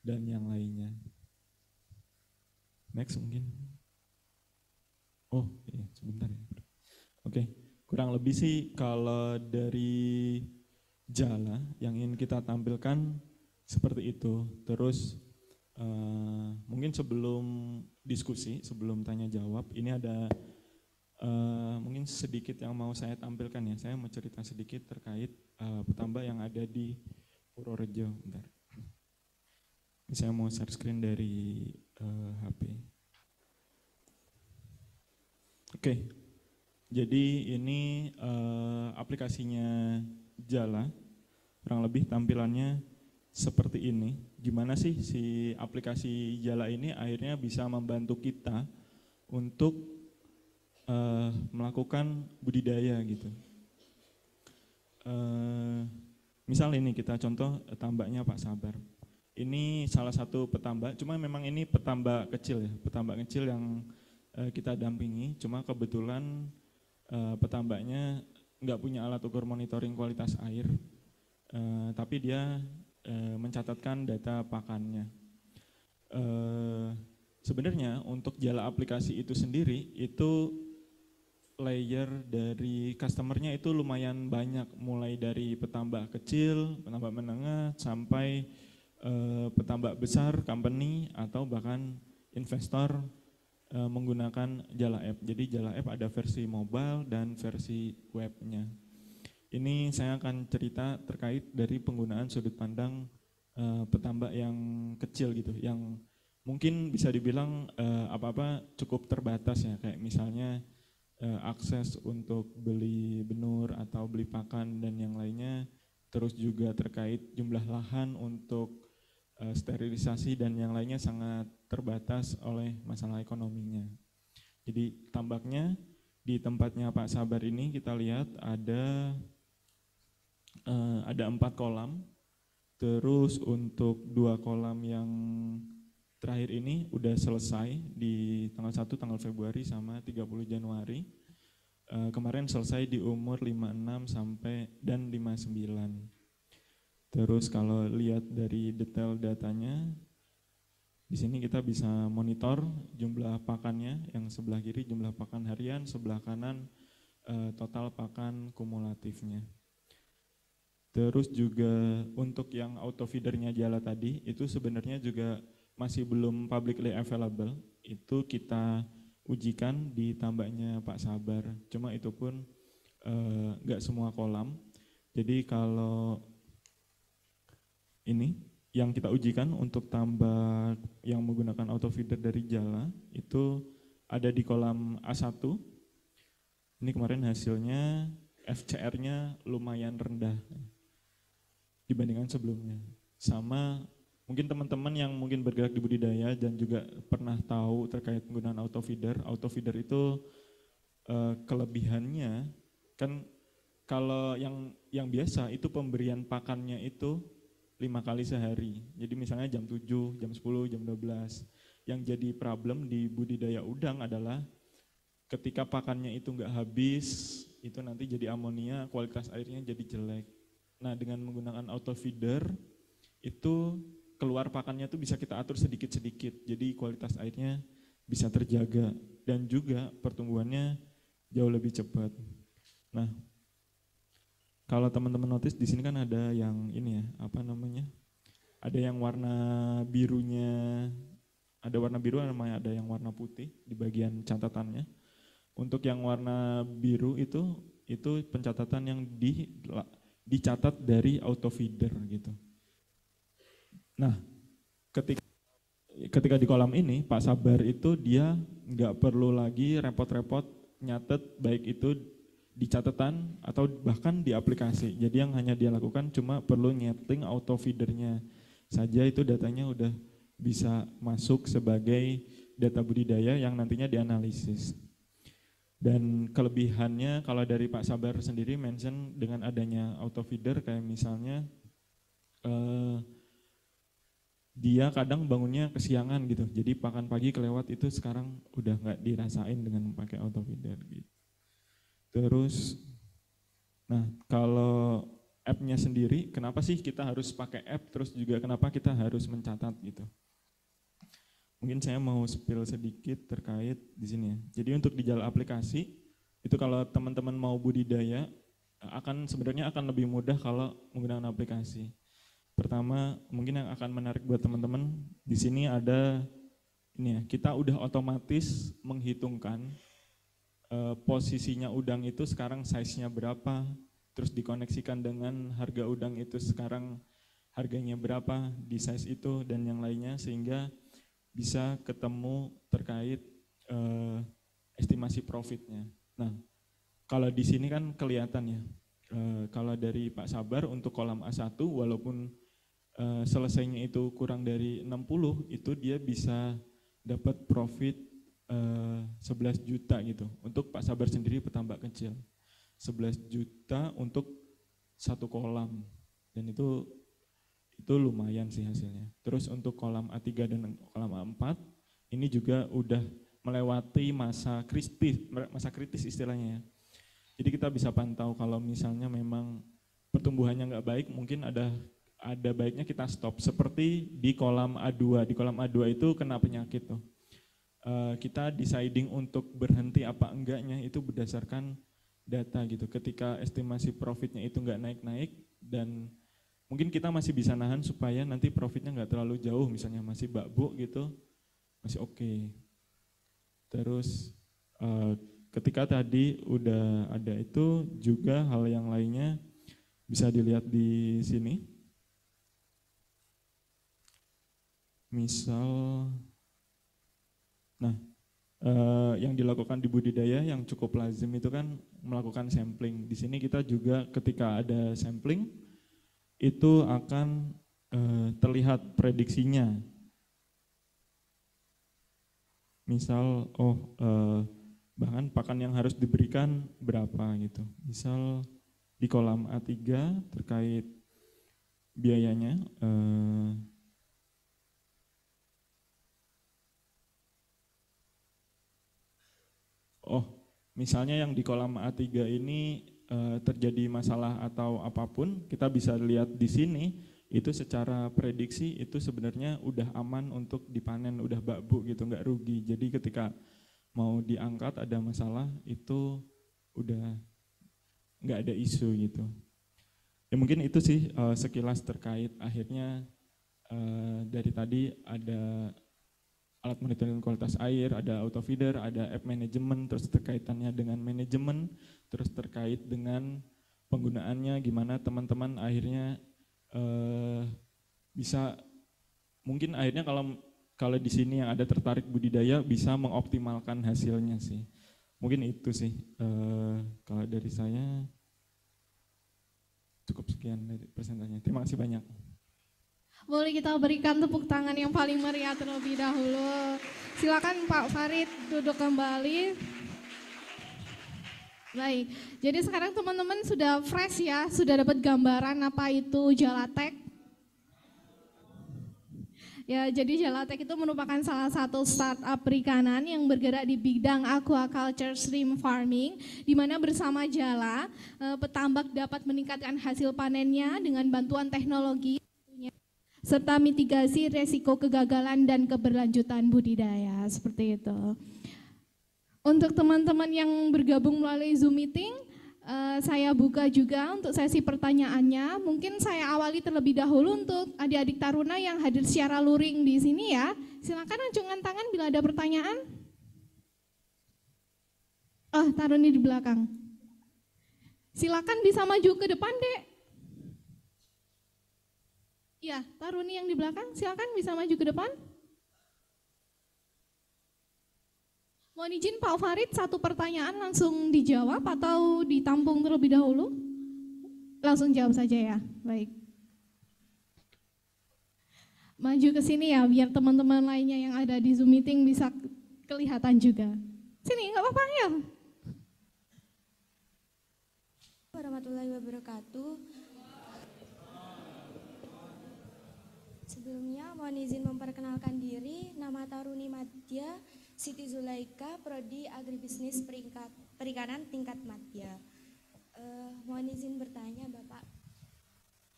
dan yang lainnya. Next mungkin. Oh iya, sebentar ya. Oke, kurang lebih sih kalau dari Jala yang ingin kita tampilkan seperti itu. Terus mungkin sebelum diskusi, sebelum tanya jawab, ini ada mungkin sedikit yang mau saya tampilkan ya. Saya mau cerita sedikit terkait petambak yang ada di Purworejo. Bentar. Ini saya mau share screen dari HP. Oke, jadi ini aplikasinya Jala. Kurang lebih tampilannya seperti ini. Gimana sih si aplikasi Jala ini akhirnya bisa membantu kita untuk melakukan budidaya gitu. Misal ini kita contoh tambaknya Pak Sabar. Ini salah satu petambak, cuma memang ini petambak kecil ya, petambak kecil yang kita dampingi. Cuma kebetulan petambaknya nggak punya alat ukur monitoring kualitas air, tapi dia mencatatkan data pakannya. Sebenarnya untuk Jala aplikasi itu sendiri itu layer dari customernya itu lumayan banyak, mulai dari petambak kecil, petambak menengah, sampai petambak besar, company, atau bahkan investor menggunakan Jala App. Jadi Jala App ada versi mobile dan versi webnya. Ini saya akan cerita terkait dari penggunaan sudut pandang petambak yang kecil gitu, yang mungkin bisa dibilang apa-apa cukup terbatas ya, kayak misalnya akses untuk beli benur atau beli pakan dan yang lainnya, terus juga terkait jumlah lahan untuk sterilisasi dan yang lainnya sangat terbatas oleh masalah ekonominya. Jadi tambaknya di tempatnya Pak Sabar ini kita lihat ada 4 kolam, terus untuk 2 kolam yang terakhir ini udah selesai di tanggal 1 tanggal Februari sama 30 Januari. Kemarin selesai di umur 56 sampai dan 59. Terus kalau lihat dari detail datanya, di sini kita bisa monitor jumlah pakannya, yang sebelah kiri jumlah pakan harian, sebelah kanan total pakan kumulatifnya. Terus juga untuk yang auto feedernya Jala tadi, itu sebenarnya juga masih belum publicly available, itu kita ujikan di tambaknya Pak Sabar. Cuma itu pun nggak semua kolam. Jadi kalau ini yang kita ujikan untuk tambak yang menggunakan auto feeder dari Jala itu ada di kolam A1. Ini kemarin hasilnya FCR-nya lumayan rendah dibandingkan sebelumnya. Sama mungkin teman-teman yang mungkin bergerak di budidaya dan juga pernah tahu terkait penggunaan auto feeder itu kelebihannya kan kalau yang biasa itu pemberian pakannya itu 5 kali sehari. Jadi misalnya jam 7, jam 10, jam 12. Yang jadi problem di budidaya udang adalah ketika pakannya itu enggak habis, itu nanti jadi amonia, kualitas airnya jadi jelek. Nah, dengan menggunakan auto feeder itu keluar pakannya tuh bisa kita atur sedikit-sedikit, jadi kualitas airnya bisa terjaga dan juga pertumbuhannya jauh lebih cepat. Nah, kalau teman-teman notice di sini kan ada yang ini ya, apa namanya? Ada yang warna birunya, ada warna biru, ada yang warna putih di bagian catatannya. Untuk yang warna biru itu pencatatan yang dicatat dari auto feeder gitu. Nah, ketika di kolam ini Pak Sabar itu dia nggak perlu lagi repot-repot nyatet baik itu di catatan atau bahkan di aplikasi. Jadi yang hanya dia lakukan cuma perlu nyeting auto feedernya saja, itu datanya udah bisa masuk sebagai data budidaya yang nantinya dianalisis. Dan kelebihannya kalau dari Pak Sabar sendiri mention dengan adanya auto feeder kayak misalnya dia kadang bangunnya kesiangan gitu, jadi pakan pagi kelewat itu sekarang udah nggak dirasain dengan pakai auto feeder gitu. Terus, Nah, kalau app-nya sendiri, kenapa sih kita harus pakai app, terus juga kenapa kita harus mencatat gitu. Mungkin saya mau spill sedikit terkait di sini ya. Jadi untuk di Jala aplikasi, itu kalau teman-teman mau budidaya, sebenarnya akan lebih mudah kalau menggunakan aplikasi. Pertama, mungkin yang akan menarik buat teman-teman, di sini ada ini ya, kita udah otomatis menghitungkan posisinya udang itu sekarang size-nya berapa, terus dikoneksikan dengan harga udang itu sekarang harganya berapa di size itu dan yang lainnya, sehingga bisa ketemu terkait estimasi profitnya. Nah, kalau di sini kan kelihatan ya, kalau dari Pak Sabar untuk kolam A1 walaupun selesainya itu kurang dari 60, itu dia bisa dapat profit 11 juta gitu. Untuk Pak Sabar sendiri petambak kecil. 11 juta untuk satu kolam, dan itu lumayan sih hasilnya. Terus untuk kolam A3 dan kolam A4 ini juga udah melewati masa kritis istilahnya ya. Jadi kita bisa pantau kalau misalnya memang pertumbuhannya nggak baik, mungkin ada baiknya kita stop. Seperti di kolam A2, itu kena penyakit tuh. Kita deciding untuk berhenti apa enggaknya itu berdasarkan data gitu. Ketika estimasi profitnya itu nggak naik-naik dan mungkin kita masih bisa nahan supaya nanti profitnya nggak terlalu jauh, misalnya masih bakbuk gitu, masih oke. Terus ketika tadi udah ada itu juga hal yang lainnya bisa dilihat di sini. Misal, nah yang dilakukan di budidaya yang cukup lazim itu kan melakukan sampling. Di sini kita juga ketika ada sampling itu akan terlihat prediksinya. Misal, bahan pakan yang harus diberikan berapa gitu. Misal di kolam A3 terkait biayanya, misalnya yang di kolam A3 ini terjadi masalah atau apapun, kita bisa lihat di sini itu secara prediksi itu sebenarnya udah aman untuk dipanen, udah bakbuk gitu, nggak rugi. Jadi ketika mau diangkat ada masalah itu udah nggak ada isu gitu. Ya mungkin itu sih sekilas terkait. Akhirnya dari tadi ada alat monitoring kualitas air, ada auto feeder, ada app manajemen, terus terkaitannya dengan manajemen, terus terkait dengan penggunaannya, gimana teman-teman akhirnya bisa, mungkin akhirnya kalau di sini yang ada tertarik budidaya bisa mengoptimalkan hasilnya sih. Mungkin itu sih kalau dari saya. Cukup sekian dari presentasinya. Terima kasih banyak. Boleh kita berikan tepuk tangan yang paling meriah terlebih dahulu. Silakan Pak Farid duduk kembali. Baik, jadi sekarang teman-teman sudah fresh ya, sudah dapat gambaran apa itu Jalatek. Ya, jadi Jalatek itu merupakan salah satu startup perikanan yang bergerak di bidang aquaculture shrimp farming, di mana bersama Jala, petambak dapat meningkatkan hasil panennya dengan bantuan teknologi, serta mitigasi resiko kegagalan dan keberlanjutan budidaya, seperti itu. Untuk teman-teman yang bergabung melalui Zoom meeting, saya buka juga untuk sesi pertanyaannya. Mungkin saya awali terlebih dahulu untuk adik-adik taruna yang hadir secara luring di sini ya. Silakan acungkan tangan bila ada pertanyaan. Taruni di belakang. Silakan bisa maju ke depan, Dek. Ya, taruni yang di belakang, silakan bisa maju ke depan. Mohon izin Pak Farid, satu pertanyaan langsung dijawab atau ditampung terlebih dahulu? Langsung jawab saja ya, baik. Maju ke sini ya, biar teman-teman lainnya yang ada di Zoom meeting bisa kelihatan juga. Sini, nggak apa-apa ya. Warahmatullahi wabarakatuh. Sebelumnya mohon izin memperkenalkan diri, nama Taruni Madya Siti Zulaika, Prodi Agribisnis Perikanan tingkat Madya. Mohon izin bertanya Bapak.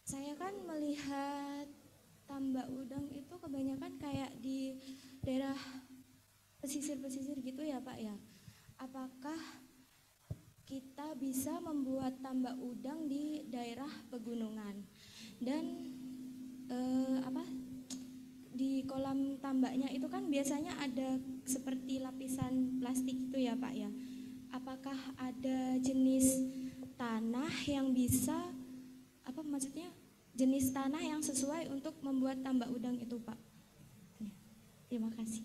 Saya kan melihat tambak udang itu kebanyakan kayak di daerah pesisir-pesisir gitu ya Pak ya. Apakah kita bisa membuat tambak udang di daerah pegunungan? Dan di kolam tambaknya itu kan biasanya ada seperti lapisan plastik itu ya Pak ya. Apakah ada jenis tanah yang bisa jenis tanah yang sesuai untuk membuat tambak udang itu Pak? Ya, terima kasih.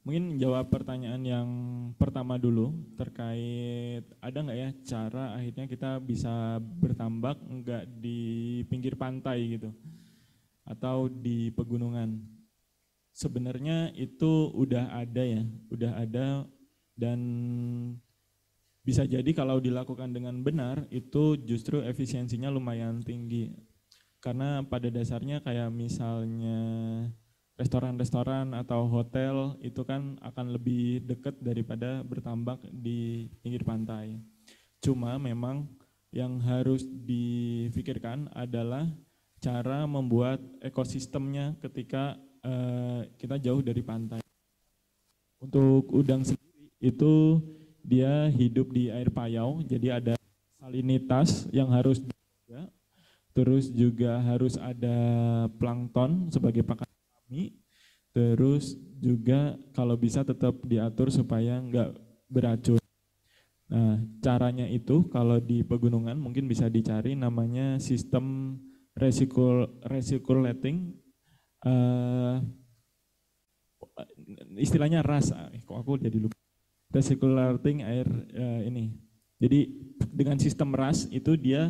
Mungkin jawab pertanyaan yang pertama dulu terkait ada nggak ya cara akhirnya kita bisa bertambak nggak di pinggir pantai gitu atau di pegunungan. Sebenarnya itu udah ada ya, udah ada dan bisa jadi kalau dilakukan dengan benar itu justru efisiensinya lumayan tinggi. Karena pada dasarnya kayak misalnya restoran-restoran atau hotel itu kan akan lebih dekat daripada bertambak di pinggir pantai. Cuma memang yang harus difikirkan adalah cara membuat ekosistemnya ketika kita jauh dari pantai. Untuk udang sendiri itu dia hidup di air payau, jadi ada salinitas yang harus dijaga, terus juga harus ada plankton sebagai pakan kami, terus juga kalau bisa tetap diatur supaya enggak beracun. Nah, caranya itu kalau di pegunungan mungkin bisa dicari namanya sistem recirculating, istilahnya RAS, kok aku jadi lupa. Recirculating air ini. Jadi dengan sistem RAS itu dia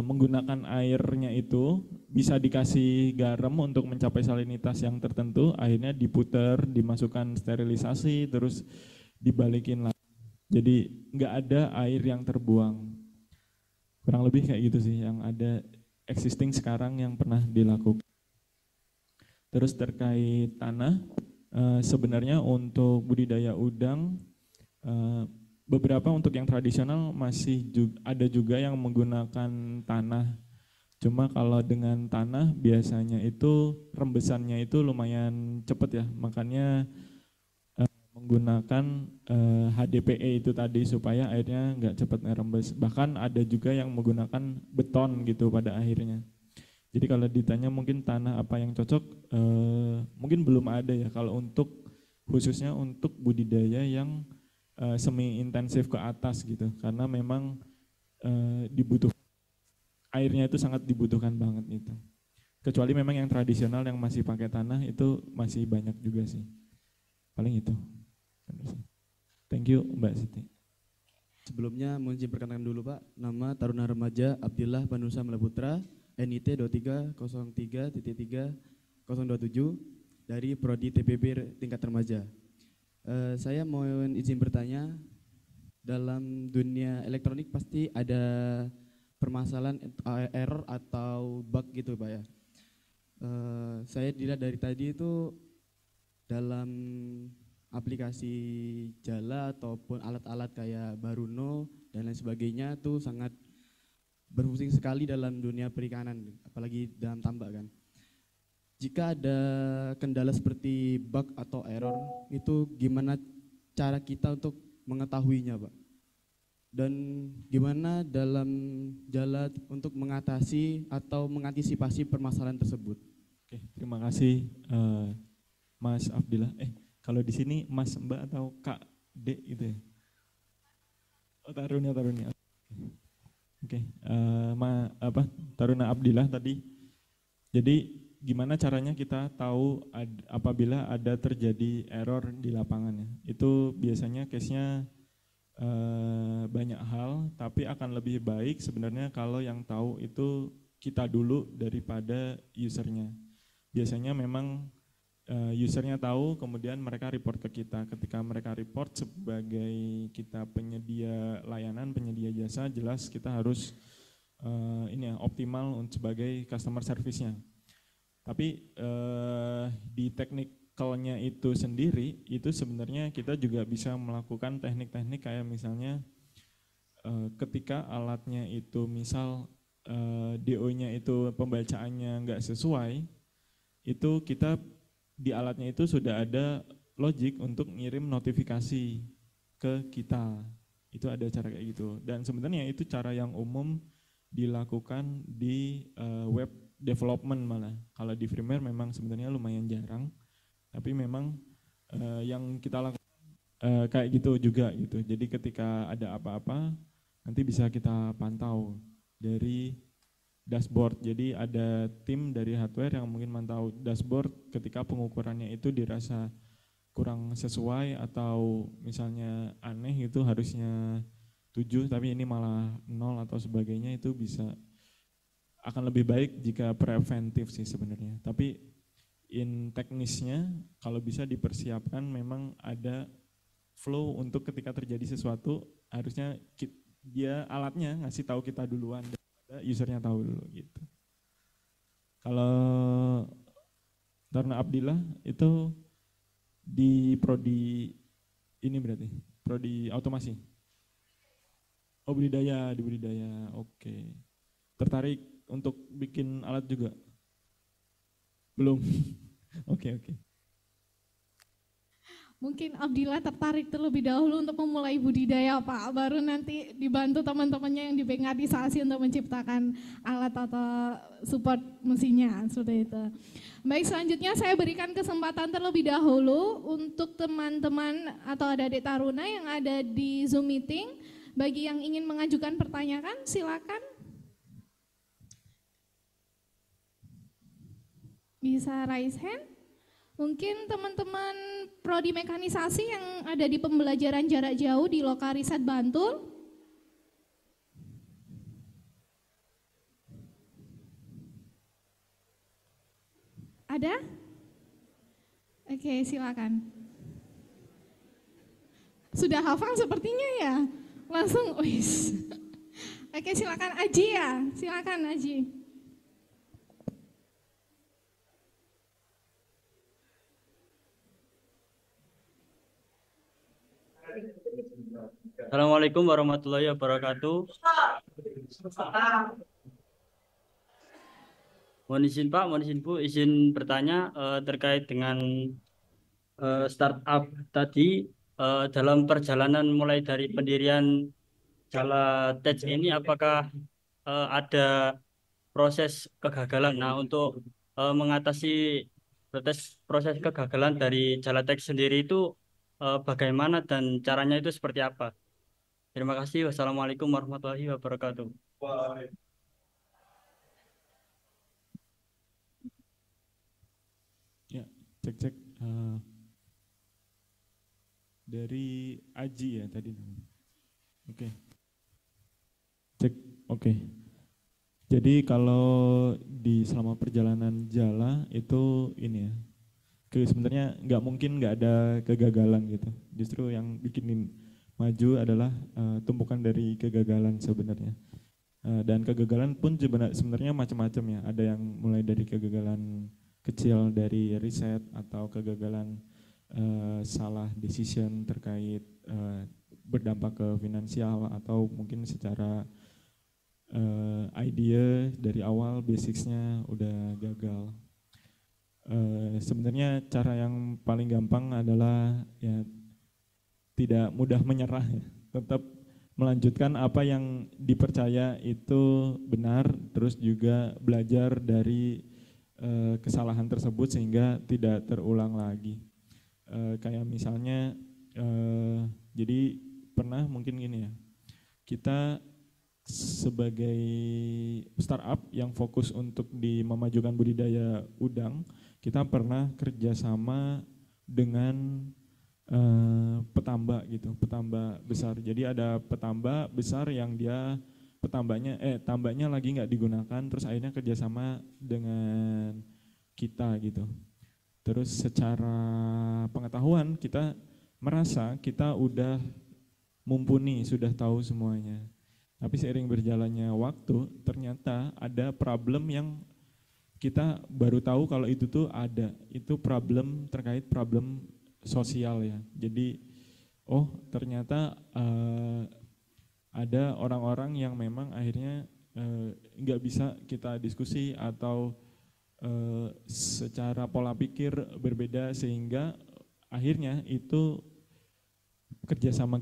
menggunakan airnya itu bisa dikasih garam untuk mencapai salinitas yang tertentu, akhirnya diputer, dimasukkan sterilisasi, terus dibalikin lagi. Jadi nggak ada air yang terbuang. Kurang lebih kayak gitu sih yang ada existing sekarang yang pernah dilakukan. Terus terkait tanah, sebenarnya untuk budidaya udang beberapa untuk yang tradisional masih ada juga yang menggunakan tanah. Cuma kalau dengan tanah biasanya itu rembesannya itu lumayan cepat ya, makanya menggunakan HDPE itu tadi supaya airnya nggak cepat ngerembes. Bahkan ada juga yang menggunakan beton gitu pada akhirnya. Jadi kalau ditanya mungkin tanah apa yang cocok, mungkin belum ada ya kalau untuk khususnya untuk budidaya yang semi intensif ke atas gitu, karena memang dibutuhkan airnya itu sangat dibutuhkan banget itu. Kecuali memang yang tradisional yang masih pakai tanah itu masih banyak juga sih. Paling itu. Thank you Mbak Siti. Sebelumnya mohon izin perkenalkan dulu Pak, nama Taruna Remaja Abdillah Banusa Melaputra, NIT 2303.3.027 dari Prodi TPB tingkat remaja. Saya mohon izin bertanya, dalam dunia elektronik pasti ada permasalahan error atau bug gitu Pak ya. Saya dilihat dari tadi itu dalam aplikasi Jala ataupun alat-alat kayak Baruno dan lain sebagainya itu sangat berfungsi sekali dalam dunia perikanan, apalagi dalam tambak kan. Jika ada kendala seperti bug atau error, itu gimana cara kita untuk mengetahuinya Pak? Dan gimana dalam Jala untuk mengatasi atau mengantisipasi permasalahan tersebut? Oke, terima kasih Mas Abdillah. Kalau di sini Mas Mbak atau Kak D gitu ya? Oh, Taruna. Oke, Taruna Abdillah tadi. Jadi gimana caranya kita tahu apabila ada terjadi error di lapangannya? Itu biasanya case-nya banyak hal, tapi akan lebih baik sebenarnya kalau yang tahu itu kita dulu daripada usernya. Biasanya memang usernya tahu, kemudian mereka report ke kita. Ketika mereka report sebagai kita penyedia layanan, penyedia jasa, jelas kita harus optimal sebagai customer service-nya. Tapi di teknik cycle-nya itu sendiri, itu sebenarnya kita juga bisa melakukan teknik-teknik kayak misalnya ketika alatnya itu misal DO-nya itu pembacaannya nggak sesuai, itu kita di alatnya itu sudah ada logic untuk ngirim notifikasi ke kita. Itu ada cara kayak gitu. Dan sebenarnya itu cara yang umum dilakukan di web development malah. Kalau di firmware memang sebenarnya lumayan jarang, tapi memang yang kita lakukan kayak gitu juga gitu. Jadi ketika ada apa-apa nanti bisa kita pantau dari dashboard. Jadi ada tim dari hardware yang mungkin mantau dashboard ketika pengukurannya itu dirasa kurang sesuai atau misalnya aneh itu harusnya 7 tapi ini malah 0 atau sebagainya, itu bisa akan lebih baik jika preventif sih sebenarnya. Tapi in teknisnya kalau bisa dipersiapkan, memang ada flow untuk ketika terjadi sesuatu harusnya dia alatnya ngasih tahu kita duluan daripada usernya tahu dulu gitu. Kalau Tarna Abdillah itu di prodi ini berarti prodi otomasi. Oh budidaya, di budidaya. Oke. Tertarik untuk bikin alat juga? Belum. Oke. Mungkin Abdillah tertarik terlebih dahulu untuk memulai budidaya Pak, baru nanti dibantu teman-temannya yang di mekanisasi untuk menciptakan alat atau support mesinnya, seperti itu. Baik, selanjutnya saya berikan kesempatan terlebih dahulu untuk teman-teman atau adik-adik taruna yang ada di Zoom meeting. Bagi yang ingin mengajukan pertanyaan, silakan. Bisa raise hand. Mungkin teman-teman prodi mekanisasi yang ada di pembelajaran jarak jauh di Lokal Riset Bantul. Ada? Oke, silakan. Sudah hafal sepertinya ya? Langsung, wis. Oke, silakan Aji ya. Silakan Aji. Assalamualaikum warahmatullahi wabarakatuh. Mohon izin Pak, mohon izin Bu, izin bertanya terkait dengan startup tadi, dalam perjalanan mulai dari pendirian Jala Tech ini, apakah ada proses kegagalan? Nah, untuk mengatasi proses kegagalan dari Jala Tech sendiri itu bagaimana dan caranya itu seperti apa? Terima kasih. Wassalamualaikum warahmatullahi wabarakatuh. Ya, cek. Dari Aji ya tadi. Oke. Cek, oke. Jadi kalau di selama perjalanan Jala itu ini ya, sebenarnya nggak mungkin nggak ada kegagalan gitu. Justru yang bikinin maju adalah tumpukan dari kegagalan sebenarnya. Dan kegagalan pun sebenarnya macam-macam ya. Ada yang mulai dari kegagalan kecil dari riset atau kegagalan salah decision terkait berdampak ke finansial, atau mungkin secara idea dari awal basicsnya udah gagal. Sebenarnya cara yang paling gampang adalah ya tidak mudah menyerah ya. Tetap melanjutkan apa yang dipercaya itu benar, terus juga belajar dari kesalahan tersebut sehingga tidak terulang lagi. Kayak misalnya jadi pernah mungkin gini ya, kita sebagai startup yang fokus untuk memajukan budidaya udang, kita pernah kerjasama dengan petambak gitu, petambak besar. Jadi ada petambak besar yang dia tambaknya lagi nggak digunakan, terus akhirnya kerjasama dengan kita gitu. Terus secara pengetahuan kita merasa kita udah mumpuni, sudah tahu semuanya. Tapi seiring berjalannya waktu ternyata ada problem yang kita baru tahu kalau itu tuh ada, itu problem terkait problem sosial ya. Jadi oh ternyata ada orang-orang yang memang akhirnya nggak bisa kita diskusi atau secara pola pikir berbeda, sehingga akhirnya itu kerjasama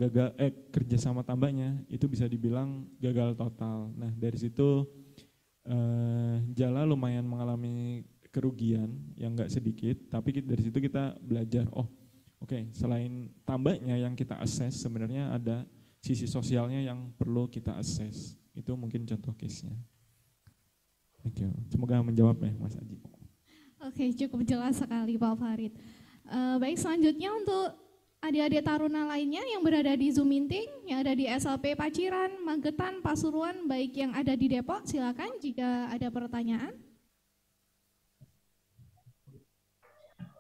tambahnya itu bisa dibilang gagal total. Nah dari situ Jala lumayan mengalami kerugian yang nggak sedikit, tapi dari situ kita belajar, oh oke, selain tambaknya yang kita assess, sebenarnya ada sisi sosialnya yang perlu kita assess. Itu mungkin contoh case-nya. Thank you. Semoga menjawab ya Mas Aji. Oke, cukup jelas sekali Pak Farid. Baik, selanjutnya untuk adik-adik taruna lainnya yang berada di Zoom meeting, yang ada di SLP Paciran, Magetan, Pasuruan, baik yang ada di Depok, silakan jika ada pertanyaan.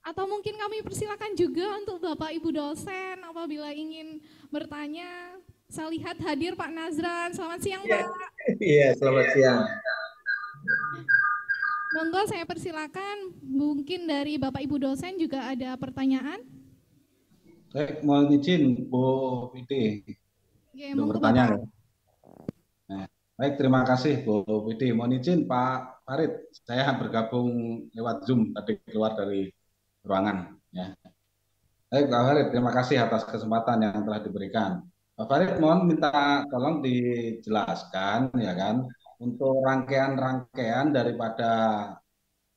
Atau mungkin kami persilakan juga untuk Bapak Ibu dosen apabila ingin bertanya. Saya lihat hadir Pak Nazran. Selamat siang Pak. Iya, selamat siang. Monggo saya persilakan, mungkin dari Bapak Ibu dosen juga ada pertanyaan. Baik, mohon izin Bu Piti untuk bertanya. Nah, baik, terima kasih Bu Piti. Mohon izin Pak Farid, saya bergabung lewat Zoom tadi keluar dari ruangan. Ya. Baik Pak Farid, terima kasih atas kesempatan yang telah diberikan. Pak Farid, mohon minta tolong dijelaskan ya kan untuk rangkaian-rangkaian daripada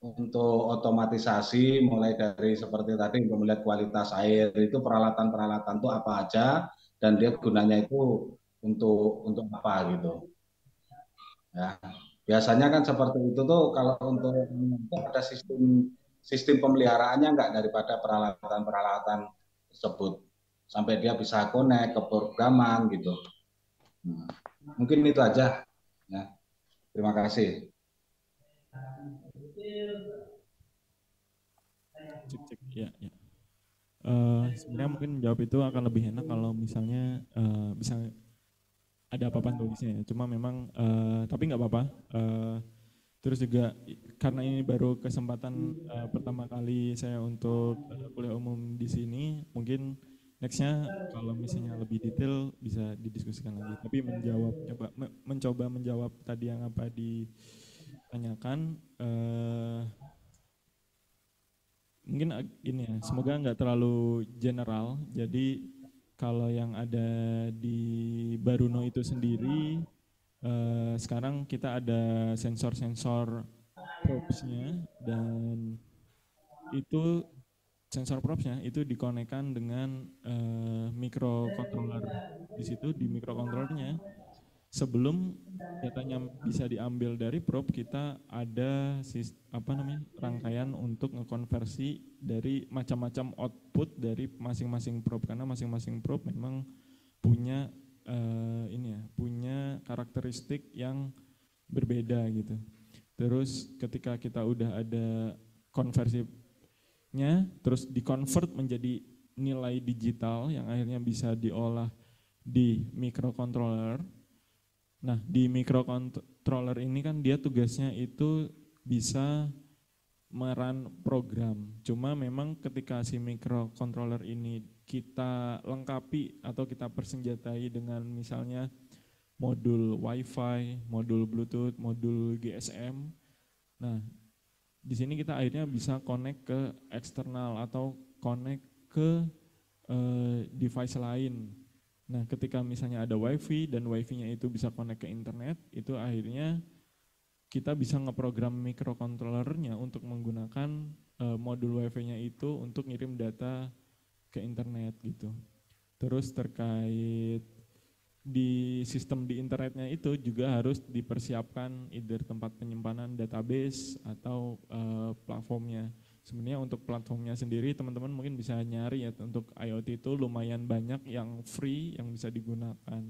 untuk otomatisasi, mulai dari seperti tadi untuk melihat kualitas air, itu peralatan-peralatan itu apa aja dan dia gunanya itu untuk apa gitu. Ya, biasanya kan seperti itu tuh kalau untuk ada sistem pemeliharaannya enggak daripada peralatan-peralatan tersebut sampai dia bisa connect ke programan gitu. Mungkin itu aja ya. Terima kasih. Cek. Ya. Sebenarnya mungkin jawab itu akan lebih enak kalau misalnya bisa ada apa-apa tulisnya ya. Cuma memang tapi nggak apa-apa. Terus juga karena ini baru kesempatan pertama kali saya untuk kuliah umum di sini, mungkin nextnya kalau misalnya lebih detail bisa didiskusikan lagi. Tapi mencoba menjawab tadi yang apa ditanyakan. Mungkin ini ya, semoga nggak terlalu general. Jadi kalau yang ada di Baruno itu sendiri, sekarang kita ada sensor-sensor probes-nya, dan itu sensor probes-nya itu dikonekkan dengan microcontroller. Di situ di microcontrollernya, sebelum datanya bisa diambil dari probe, kita ada rangkaian untuk ngekonversi dari macam-macam output dari masing-masing probe, karena masing-masing probe memang punya punya karakteristik yang berbeda gitu. Terus ketika kita udah ada konversinya, terus dikonvert menjadi nilai digital yang akhirnya bisa diolah di microcontroller. Nah, di microcontroller ini kan dia tugasnya itu bisa merun program. Cuma memang ketika si microcontroller ini kita lengkapi atau kita persenjatai dengan misalnya modul WiFi, modul Bluetooth, modul GSM. Nah, di sini kita akhirnya bisa connect ke eksternal atau connect ke device lain. Nah, ketika misalnya ada WiFi dan WiFi-nya itu bisa connect ke internet, itu akhirnya kita bisa ngeprogram microcontrollernya untuk menggunakan modul WiFi-nya itu untuk ngirim data ke internet gitu. Terus terkait di sistem di internetnya itu juga harus dipersiapkan either tempat penyimpanan database atau platformnya. Sebenarnya untuk platformnya sendiri teman-teman mungkin bisa nyari ya, untuk IoT itu lumayan banyak yang free yang bisa digunakan.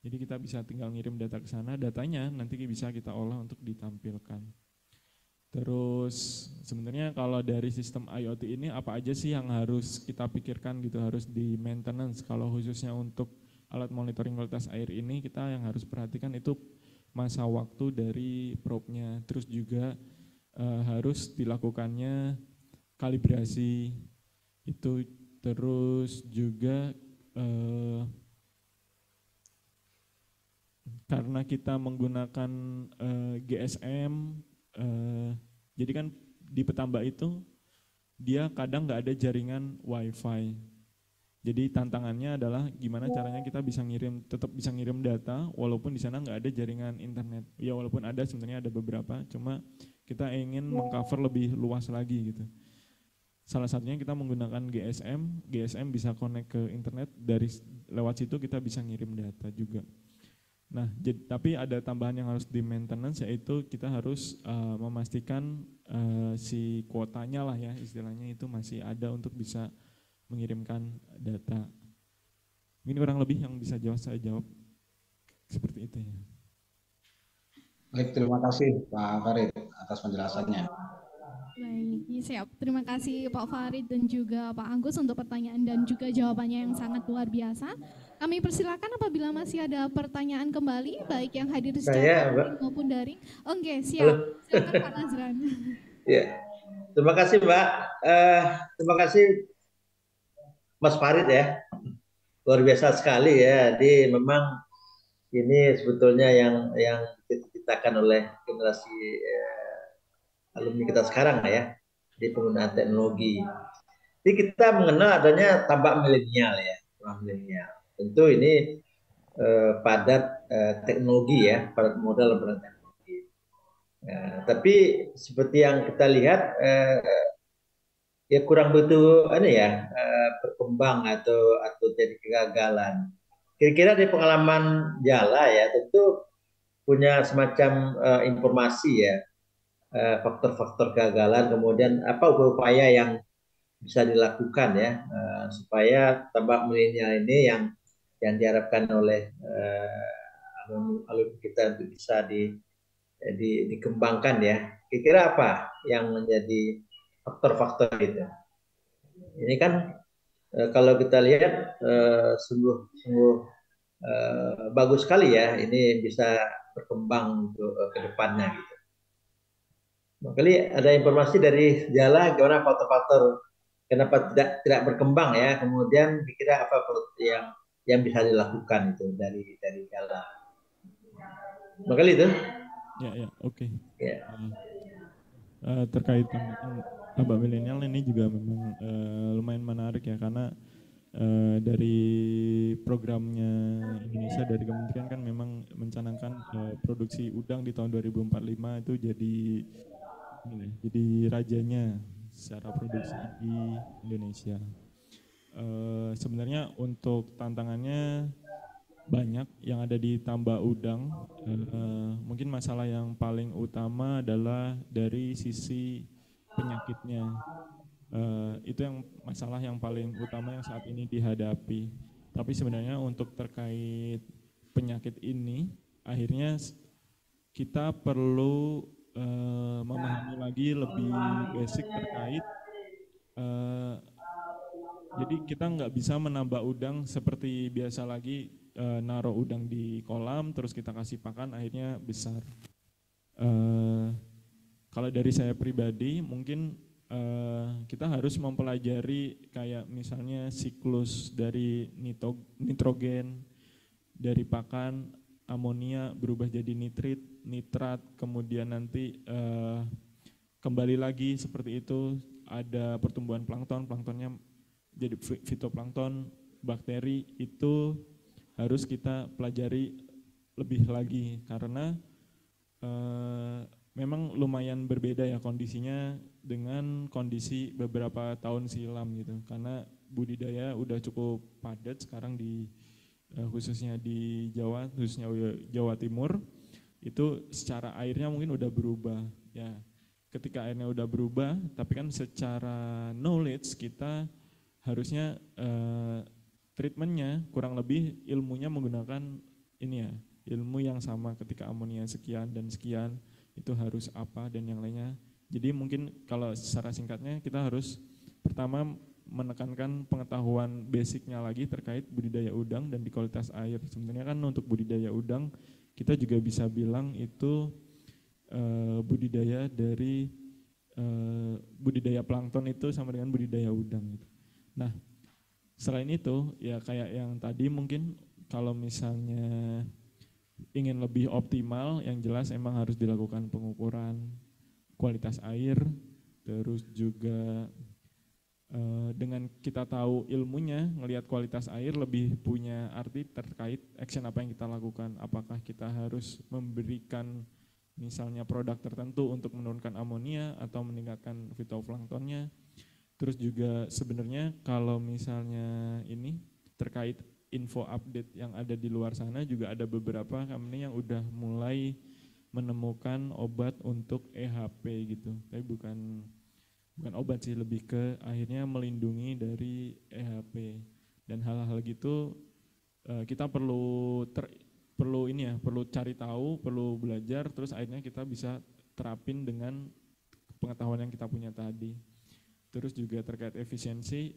Jadi kita bisa tinggal ngirim data ke sana, datanya nanti bisa kita olah untuk ditampilkan. Terus sebenarnya kalau dari sistem IoT ini apa aja sih yang harus kita pikirkan gitu, harus di maintenance. Kalau khususnya untuk alat monitoring kualitas air ini, kita yang harus perhatikan itu masa waktu dari probe-nya. Terus juga harus dilakukannya kalibrasi itu, terus juga karena kita menggunakan GSM, jadi kan di Petambak itu dia kadang nggak ada jaringan WiFi. Jadi tantangannya adalah gimana caranya kita bisa tetap bisa ngirim data walaupun di sana nggak ada jaringan internet. Ya walaupun ada, sebenarnya ada beberapa, cuma kita ingin mengcover lebih luas lagi gitu. Salah satunya kita menggunakan GSM bisa connect ke internet, dari lewat situ kita bisa ngirim data juga. Nah, tapi ada tambahan yang harus di maintenance, yaitu kita harus memastikan si kuotanya lah ya, istilahnya itu masih ada untuk bisa mengirimkan data. Ini kurang lebih yang bisa saya jawab seperti itu ya. Baik, terima kasih Pak Farid atas penjelasannya. Baik, siap. Terima kasih Pak Farid dan juga Pak Agus untuk pertanyaan dan juga jawabannya yang sangat luar biasa. Kami persilakan apabila masih ada pertanyaan kembali, baik yang hadir secara daring maupun daring. Oke, siap. Silakan Pak Nazran. Ya, terima kasih Mbak. Terima kasih Mas Farid ya. Luar biasa sekali ya. Jadi memang ini sebetulnya yang diciptakan oleh generasi alumni kita sekarang ya, di penggunaan teknologi. Jadi kita mengenal adanya tambak milenial ya, milenial. Tentu ini padat teknologi ya, padat modal padat teknologi. Tapi seperti yang kita lihat ya kurang begitu berkembang atau jadi kegagalan. Kira-kira di pengalaman Jala ya, tentu punya semacam informasi ya, faktor-faktor kegagalan, kemudian apa upaya yang bisa dilakukan ya supaya tambak milenial ini yang diharapkan oleh alumni kita untuk bisa dikembangkan ya. Kira-kira apa yang menjadi faktor-faktor itu? Ini kan kalau kita lihat sungguh bagus sekali ya, ini bisa berkembang untuk ke depannya gitu. Makanya ada informasi dari Jala gimana faktor-faktor kenapa tidak berkembang ya, kemudian kira apa yang bisa dilakukan itu dari Jala. Makanya itu. Ya, oke. Ya. Terkait tambak milenial ini juga memang lumayan menarik ya, karena dari programnya Indonesia dari Kementerian kan memang mencanangkan produksi udang di tahun 2045 itu jadi rajanya secara produksi di Indonesia. Sebenarnya untuk tantangannya banyak yang ada di tambak udang. Mungkin masalah yang paling utama adalah dari sisi penyakitnya. Itu yang masalah yang paling utama yang saat ini dihadapi. Tapi sebenarnya untuk terkait penyakit ini, akhirnya kita perlu memahami lagi lebih basic terkait. Jadi kita nggak bisa menambah udang seperti biasa lagi, naruh udang di kolam terus kita kasih pakan akhirnya besar. Kalau dari saya pribadi mungkin kita harus mempelajari kayak misalnya siklus dari nitrogen, dari pakan amonia berubah jadi nitrat, kemudian nanti kembali lagi seperti itu, ada pertumbuhan planktonnya jadi fitoplankton, bakteri, itu harus kita pelajari lebih lagi karena memang lumayan berbeda ya kondisinya dengan kondisi beberapa tahun silam gitu, karena budidaya udah cukup padat sekarang khususnya di Jawa, khususnya Jawa Timur, itu secara airnya mungkin udah berubah ya. Ketika airnya udah berubah, tapi kan secara knowledge kita harusnya treatmentnya kurang lebih ilmunya menggunakan ini ya, ilmu yang sama, ketika amonia sekian dan sekian itu harus apa dan yang lainnya. Jadi mungkin kalau secara singkatnya kita harus pertama menekankan pengetahuan basicnya lagi terkait budidaya udang dan di kualitas air. Sebenarnya kan untuk budidaya udang kita juga bisa bilang itu budidaya dari budidaya plankton itu sama dengan budidaya udang gitu. Nah, selain itu ya kayak yang tadi mungkin kalau misalnya ingin lebih optimal, yang jelas emang harus dilakukan pengukuran kualitas air, terus juga dengan kita tahu ilmunya, ngelihat kualitas air lebih punya arti terkait action apa yang kita lakukan. Apakah kita harus memberikan misalnya produk tertentu untuk menurunkan amonia atau meningkatkan fitoplanktonnya. Terus juga sebenarnya kalau misalnya ini terkait info update yang ada di luar sana, juga ada beberapa company yang udah mulai menemukan obat untuk EHP gitu. Tapi bukan obat sih, lebih ke akhirnya melindungi dari EHP. Dan hal-hal gitu kita perlu cari tahu, perlu belajar, terus akhirnya kita bisa terapin dengan pengetahuan yang kita punya tadi. Terus juga terkait efisiensi,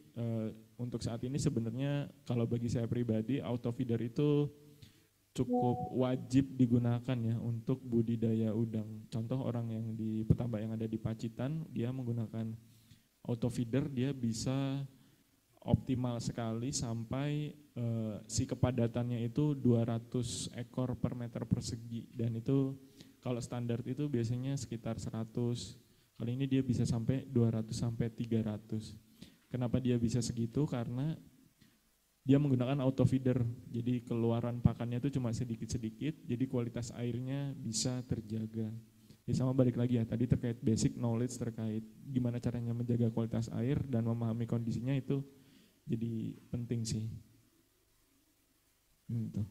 untuk saat ini sebenarnya kalau bagi saya pribadi auto feeder itu cukup wajib digunakan ya untuk budidaya udang. Contoh orang yang di petambak yang ada di Pacitan, dia menggunakan auto feeder, dia bisa optimal sekali sampai si kepadatannya itu 200 ekor per meter persegi, dan itu kalau standar itu biasanya sekitar 100. Kali ini dia bisa sampai 200 sampai 300. Kenapa dia bisa segitu? Karena dia menggunakan auto feeder, jadi keluaran pakannya itu cuma sedikit-sedikit, jadi kualitas airnya bisa terjaga. Ya sama balik lagi ya, tadi terkait basic knowledge terkait gimana caranya menjaga kualitas air dan memahami kondisinya, itu jadi penting sih. Gitu.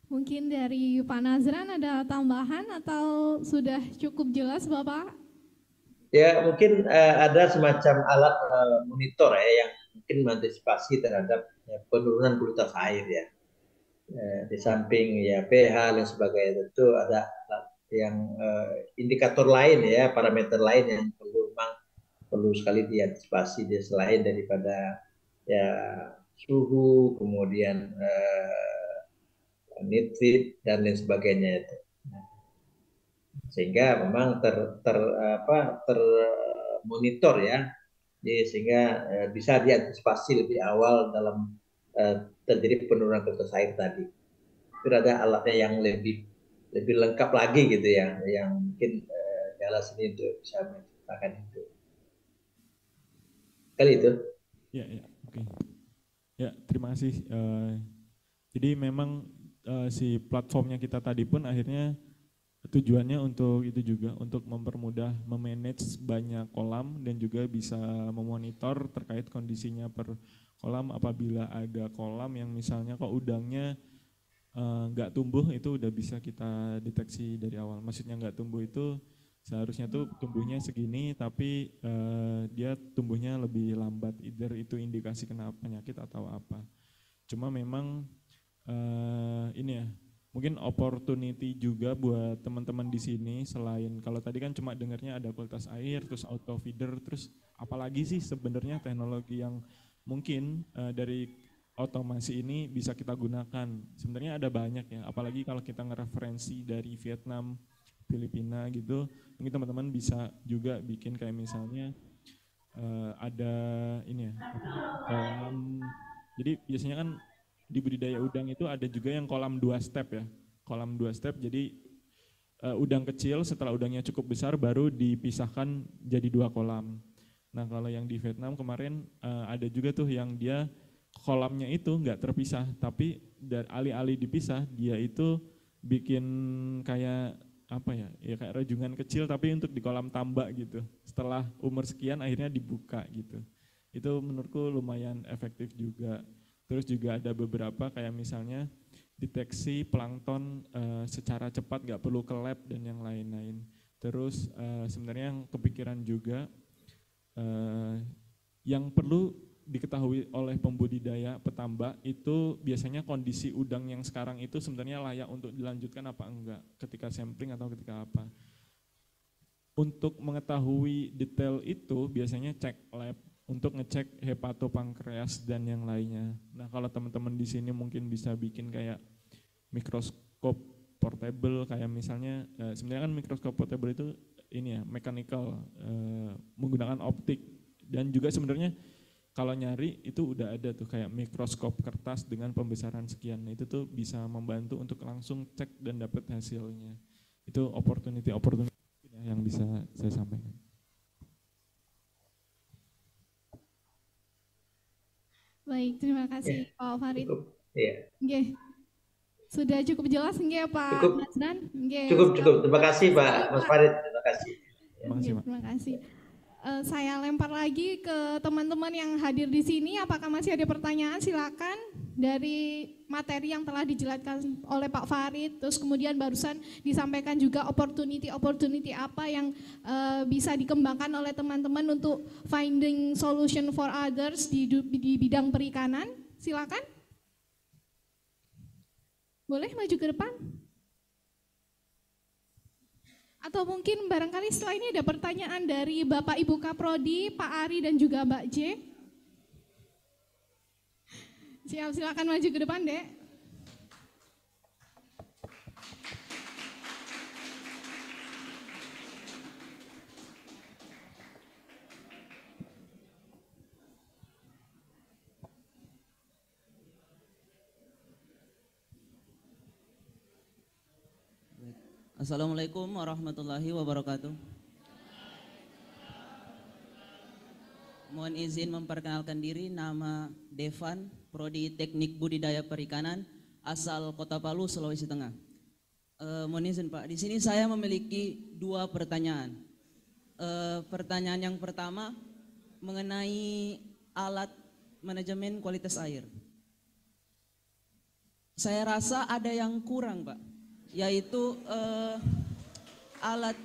Mungkin dari Pak Nazran ada tambahan atau sudah cukup jelas Bapak? Ya mungkin ada semacam alat monitor ya yang mungkin mengantisipasi terhadap penurunan kualitas air ya. Di samping ya pH dan sebagainya, tentu ada yang indikator lain ya, parameter lain yang perlu sekali diantisipasi dia selain daripada ya suhu, kemudian nitrit dan lain sebagainya itu. Sehingga memang termonitor ya, jadi sehingga bisa diantisipasi lebih awal dalam terjadi penurunan kualitas air tadi. Itu ada alatnya yang lebih lengkap lagi gitu ya, yang mungkin jelas ini untuk bisa menciptakan itu. Kali itu. Ya, oke. Ya, terima kasih. Jadi memang si platformnya kita tadi pun akhirnya tujuannya untuk itu juga, untuk mempermudah memanage banyak kolam dan juga bisa memonitor terkait kondisinya per kolam. Apabila ada kolam yang misalnya kok udangnya nggak tumbuh, itu udah bisa kita deteksi dari awal. Maksudnya nggak tumbuh itu seharusnya tuh tumbuhnya segini, tapi dia tumbuhnya lebih lambat. Either itu indikasi kena penyakit atau apa. Cuma memang ini ya, mungkin opportunity juga buat teman-teman di sini. Selain kalau tadi kan cuma dengarnya ada kualitas air, terus auto feeder, terus apalagi sih sebenarnya teknologi yang mungkin dari otomasi ini bisa kita gunakan. Sebenarnya ada banyak ya, apalagi kalau kita ngereferensi dari Vietnam, Filipina gitu, mungkin teman-teman bisa juga bikin kayak misalnya ada ini ya, jadi biasanya kan di budidaya udang itu ada juga yang kolam 2 step ya, kolam 2 step. Jadi udang kecil setelah udangnya cukup besar baru dipisahkan jadi 2 kolam. Nah kalau yang di Vietnam kemarin ada juga tuh yang dia kolamnya itu nggak terpisah, tapi dari alih-alih dipisah dia itu bikin kayak apa ya, kayak rajungan kecil tapi untuk di kolam tambak gitu. Setelah umur sekian akhirnya dibuka gitu. Itu menurutku lumayan efektif juga. Terus juga ada beberapa kayak misalnya deteksi plankton secara cepat, nggak perlu ke lab dan yang lain-lain. Terus sebenarnya yang kepikiran juga yang perlu diketahui oleh pembudidaya petambak itu biasanya kondisi udang yang sekarang itu sebenarnya layak untuk dilanjutkan apa enggak ketika sampling atau ketika apa. Untuk mengetahui detail itu biasanya cek lab untuk ngecek hepatopankreas dan yang lainnya. Nah kalau teman-teman di sini mungkin bisa bikin kayak mikroskop portable kayak misalnya sebenarnya kan mikroskop portable itu ini ya mechanical, menggunakan optik, dan juga sebenarnya kalau nyari itu udah ada tuh kayak mikroskop kertas dengan pembesaran sekian. Itu tuh bisa membantu untuk langsung cek dan dapat hasilnya. Itu opportunity yang bisa saya sampaikan. Baik, terima kasih Pak Farid. Iya. Nggih. Sudah cukup jelas nggih Pak Nasdan? Nggih. Cukup. Terima kasih Pak Mas Farid. Terima kasih. Terima kasih. Saya lempar lagi ke teman-teman yang hadir di sini. Apakah masih ada pertanyaan? Silakan. Dari materi yang telah dijelaskan oleh Pak Farid, terus kemudian barusan disampaikan juga opportunity apa yang bisa dikembangkan oleh teman-teman untuk finding solution for others di bidang perikanan. Silakan. Boleh maju ke depan? Atau mungkin barangkali setelah ini ada pertanyaan dari Bapak Ibu Kaprodi, Pak Ari dan juga Mbak J. Silakan maju ke depan, Dek. Assalamualaikum warahmatullahi wabarakatuh. Mohon izin memperkenalkan diri, nama Devan, Prodi Teknik Budidaya Perikanan, asal Kota Palu, Sulawesi Tengah. Mohon izin Pak, di sini saya memiliki 2 pertanyaan. Pertanyaan yang pertama mengenai alat manajemen kualitas air. Saya rasa ada yang kurang Pak, yaitu alat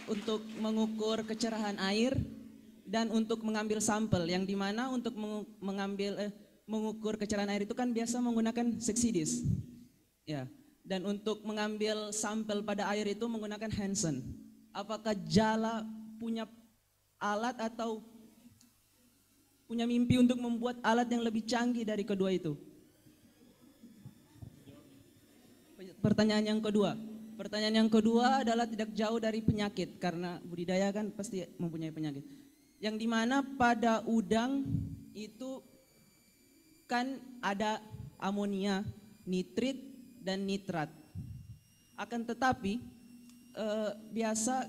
untuk mengukur kecerahan air dan untuk mengambil sampel, yang dimana untuk mengukur kecerahan air itu kan biasa menggunakan seksidis, ya. Dan untuk mengambil sampel pada air itu menggunakan Hansen. Apakah Jala punya alat atau punya mimpi untuk membuat alat yang lebih canggih dari kedua itu? Pertanyaan yang kedua adalah tidak jauh dari penyakit, karena budidaya kan pasti mempunyai penyakit. Yang dimana pada udang itu kan ada amonia, nitrit, dan nitrat. Akan tetapi biasa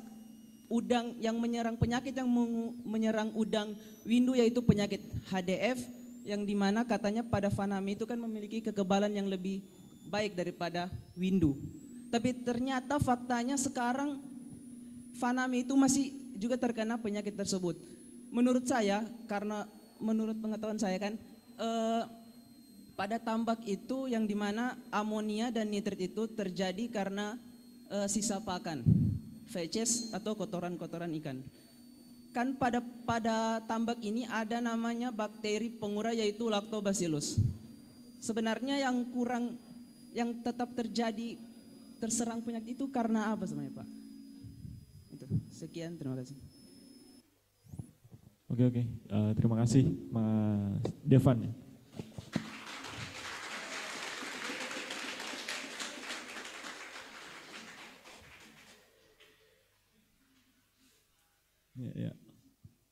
udang yang menyerang penyakit yang menyerang udang windu yaitu penyakit HDF, yang dimana katanya pada Fanami itu kan memiliki kekebalan yang lebih baik daripada windu. Tapi ternyata faktanya sekarang Fanami itu masih juga terkena penyakit tersebut. Menurut saya, karena menurut pengetahuan saya kan, pada tambak itu yang dimana amonia dan nitrit itu terjadi karena sisa pakan, feces atau kotoran-kotoran ikan. Kan pada tambak ini ada namanya bakteri pengurai yaitu Lactobacillus. Sebenarnya yang tetap terjadi terserang penyakit itu karena apa sebenarnya Pak? Itu. Sekian, terima kasih. Oke. Terima kasih Mas Devan.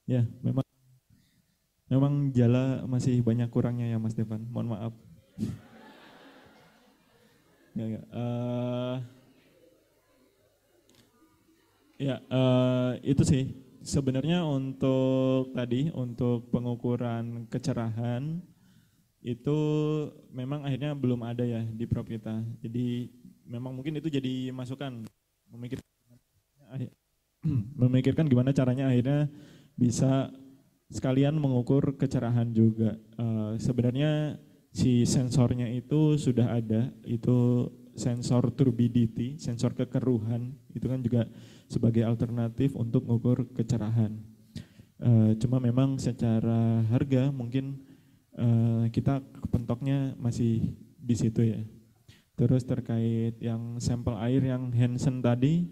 Ya, memang Jala masih banyak kurangnya ya Mas Devan. Mohon maaf. Itu sih sebenarnya untuk pengukuran kecerahan itu memang akhirnya belum ada ya di prop kita. Jadi memang mungkin itu jadi masukan memikirkan gimana caranya akhirnya bisa sekalian mengukur kecerahan juga. Sebenarnya si sensornya itu sudah ada, itu sensor turbidity, sensor kekeruhan, itu kan juga sebagai alternatif untuk mengukur kecerahan. Cuma memang secara harga mungkin kita kepentoknya masih di situ ya. Terus terkait yang sampel air yang Hansen tadi,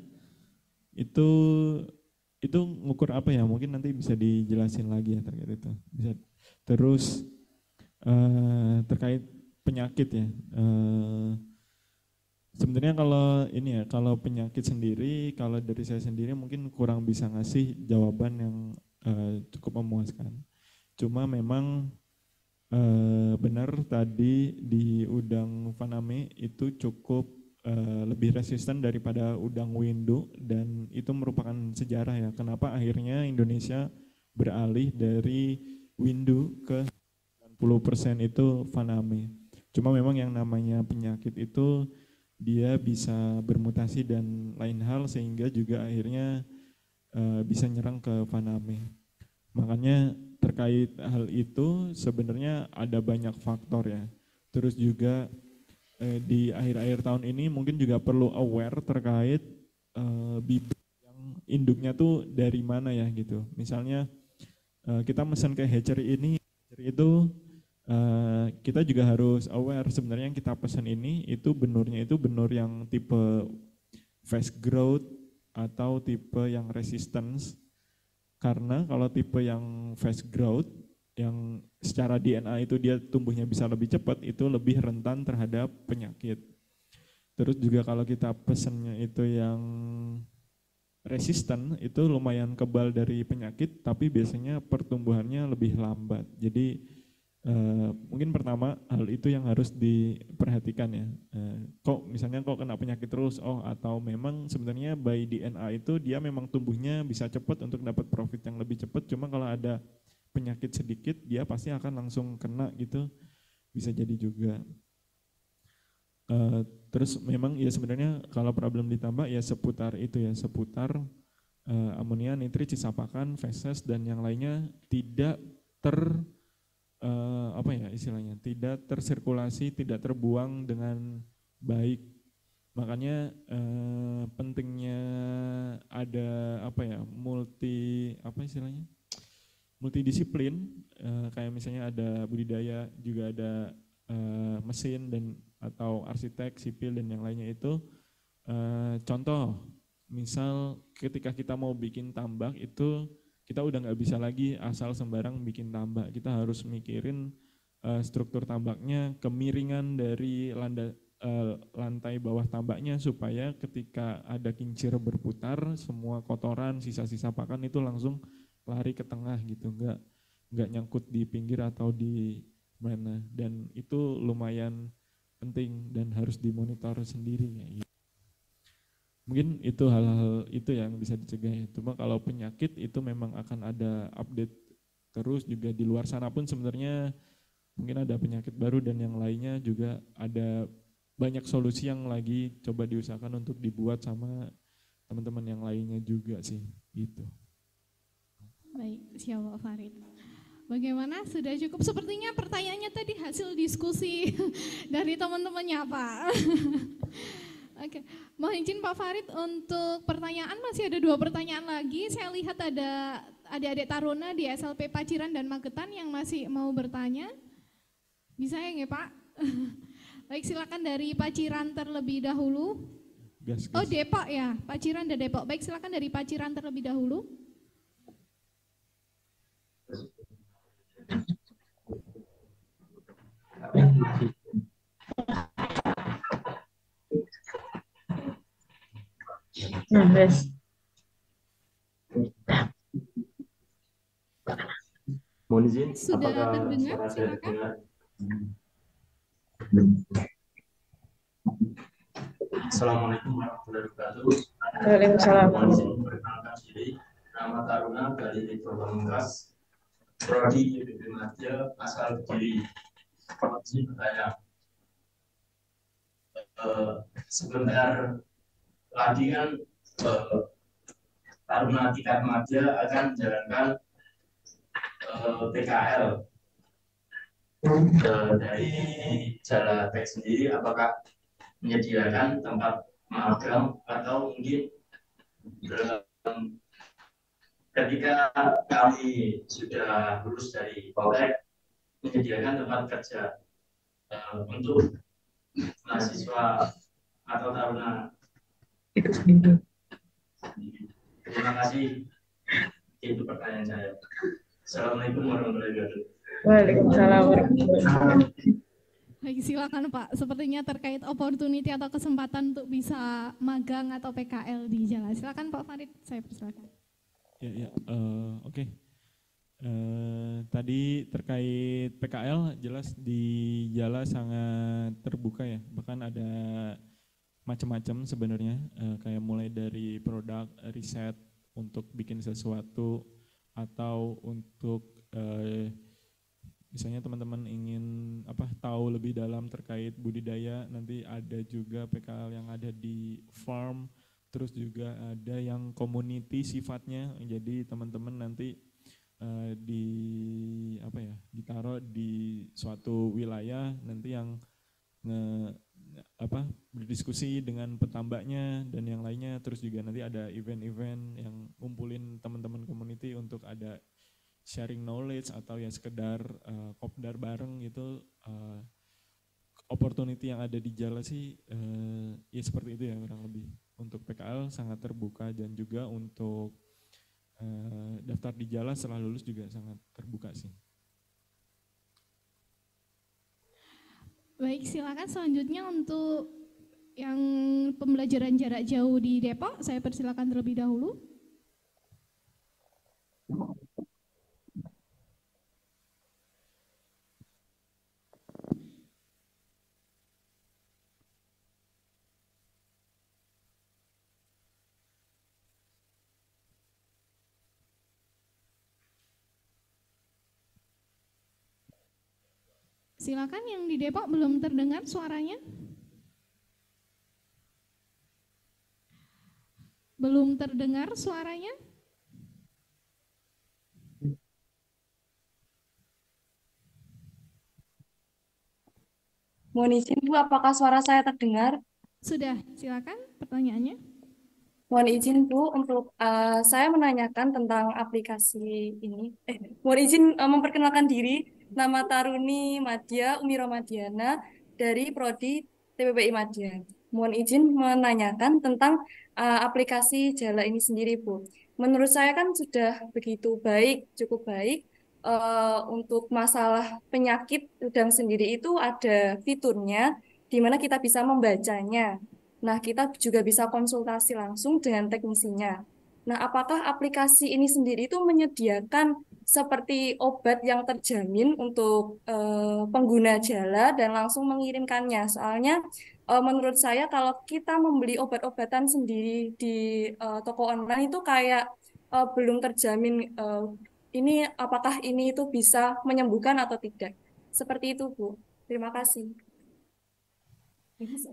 itu ngukur apa ya? Mungkin nanti bisa dijelasin lagi ya terkait itu. Bisa. Terus terkait penyakit ya, Sebenarnya kalau ini ya, kalau penyakit sendiri, kalau dari saya sendiri mungkin kurang bisa ngasih jawaban yang cukup memuaskan. Cuma memang benar tadi di udang Faname itu cukup lebih resisten daripada udang windu, dan itu merupakan sejarah ya. Kenapa akhirnya Indonesia beralih dari windu ke 90% itu Faname. Cuma memang yang namanya penyakit itu dia bisa bermutasi dan lain hal sehingga juga akhirnya bisa nyerang ke Faname. Makanya terkait hal itu sebenarnya ada banyak faktor ya. Terus juga di akhir-akhir tahun ini mungkin juga perlu aware terkait bibit yang induknya tuh dari mana ya gitu. Misalnya kita mesen ke hatchery ini, itu kita juga harus aware sebenarnya yang kita pesan ini itu benurnya itu benur yang tipe fast growth atau tipe yang resistance. Karena kalau tipe yang fast growth yang secara DNA itu dia tumbuhnya bisa lebih cepat, itu lebih rentan terhadap penyakit. Terus juga kalau kita pesannya itu yang resisten, itu lumayan kebal dari penyakit tapi biasanya pertumbuhannya lebih lambat. Jadi mungkin pertama hal itu yang harus diperhatikan ya. Kok misalnya kok kena penyakit terus, atau memang sebenarnya by DNA itu dia memang tumbuhnya bisa cepat untuk dapat profit yang lebih cepat, cuma kalau ada penyakit sedikit dia pasti akan langsung kena gitu, bisa jadi juga. Terus memang ya sebenarnya kalau problem ditambah ya seputar itu ya, seputar amonia, nitrit, sisa pakan, feses dan yang lainnya tidak tidak tersirkulasi, tidak terbuang dengan baik. Makanya pentingnya ada multidisiplin, kayak misalnya ada budidaya, juga ada mesin dan atau arsitek, sipil dan yang lainnya itu. Contoh, misal ketika kita mau bikin tambak itu kita udah nggak bisa lagi asal sembarang bikin tambak. Kita harus mikirin struktur tambaknya, kemiringan dari lantai bawah tambaknya supaya ketika ada kincir berputar, semua kotoran, sisa-sisa pakan itu langsung lari ke tengah gitu, nggak nyangkut di pinggir atau di mana. Dan itu lumayan penting dan harus dimonitor sendiri ya. Mungkin itu hal-hal itu yang bisa dicegah ya. Cuma kalau penyakit itu memang akan ada update terus, juga di luar sana pun sebenarnya mungkin ada penyakit baru dan yang lainnya juga ada banyak solusi yang lagi coba diusahakan untuk dibuat sama teman-teman yang lainnya juga sih gitu. Baik, siap Pak Farid. Bagaimana? Sudah cukup? Sepertinya pertanyaannya tadi hasil diskusi dari teman-temannya Pak. Oke, mohon izin Pak Farid untuk pertanyaan, masih ada 2 pertanyaan lagi. Saya lihat ada adik-adik Taruna di SLP Paciran dan Magetan yang masih mau bertanya. Bisa ya nggak Pak? Baik, silakan dari Paciran terlebih dahulu. Gas. Oh Depok ya, Paciran dan Depok. Baik, silakan dari Paciran terlebih dahulu. Mohon izin, sudah apakah terdengar? suara saya Silakan. terdengar? Assalamualaikum warahmatullahi wabarakatuh. Waalaikumsalam. Mohon izin memperkenalkan diri. Nama Taruna dari Purwamengkas, Prodi PBB Madya, asal Kediri. Mohon izin bertanya. Sebentar lagi kan Taruna tingkat Madya akan menjalankan PKL. Dari Jalatek sendiri apakah menyediakan tempat magang atau mungkin ketika kami sudah lulus dari Poltek menyediakan tempat kerja untuk mahasiswa atau taruna. Terima kasih. Itu pertanyaan saya. Assalamualaikum warahmatullahi wabarakatuh. Waalaikumsalam warahmatullahi wabarakatuh. Baik, silakan Pak. Sepertinya terkait opportunity atau kesempatan untuk bisa magang atau PKL di Jala. Silakan Pak Farid, saya persilakan. Oke. Tadi terkait PKL, jelas di Jala sangat terbuka ya. Bahkan ada macam-macam sebenarnya, kayak mulai dari produk riset untuk bikin sesuatu atau untuk misalnya teman-teman ingin tahu lebih dalam terkait budidaya, nanti ada juga PKL yang ada di farm, terus juga ada yang community sifatnya, jadi teman-teman nanti ditaruh di suatu wilayah, nanti yang berdiskusi dengan petambaknya dan yang lainnya, terus juga nanti ada event-event yang ngumpulin teman-teman community untuk ada sharing knowledge atau ya sekedar kopdar bareng gitu. Opportunity yang ada di Jala sih ya seperti itu ya kurang lebih. Untuk PKL sangat terbuka dan juga untuk daftar di Jala setelah lulus juga sangat terbuka sih. Baik, silakan selanjutnya untuk yang pembelajaran jarak jauh di Depok, saya persilakan terlebih dahulu. Silakan, yang di Depok belum terdengar suaranya. Belum terdengar suaranya. Mohon izin Bu, apakah suara saya terdengar? Sudah, silakan pertanyaannya. Mohon izin Bu, untuk saya menanyakan tentang aplikasi ini. Mohon izin memperkenalkan diri. Nama Taruni Madya Umi Romadiana dari Prodi TPPI Madya. Mohon izin menanyakan tentang aplikasi Jala ini sendiri Bu. Menurut saya kan sudah begitu baik, cukup baik. Untuk masalah penyakit udang sendiri itu ada fiturnya di mana kita bisa membacanya. Nah, kita juga bisa konsultasi langsung dengan teknisinya. Nah, apakah aplikasi ini sendiri itu menyediakan seperti obat yang terjamin untuk pengguna Jala dan langsung mengirimkannya? Soalnya menurut saya kalau kita membeli obat-obatan sendiri di toko online itu kayak belum terjamin ini apakah ini itu bisa menyembuhkan atau tidak. Seperti itu, Bu. Terima kasih.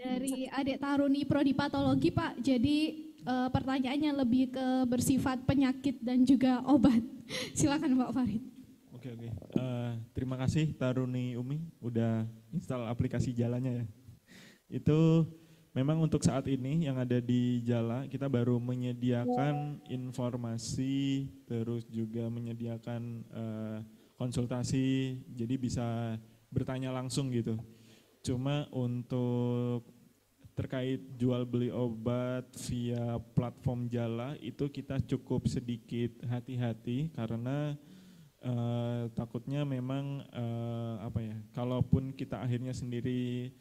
Dari Adik Taruni Prodi Patologi Pak, jadi pertanyaannya lebih ke bersifat penyakit dan juga obat. Silakan Pak Farid. Oke. Terima kasih Taruni Umi udah install aplikasi Jalanya ya. Itu memang untuk saat ini yang ada di Jala kita baru menyediakan informasi, terus juga menyediakan konsultasi, jadi bisa bertanya langsung gitu. Cuma untuk terkait jual beli obat via platform Jala itu kita cukup sedikit hati-hati karena takutnya memang kalaupun kita akhirnya sendiri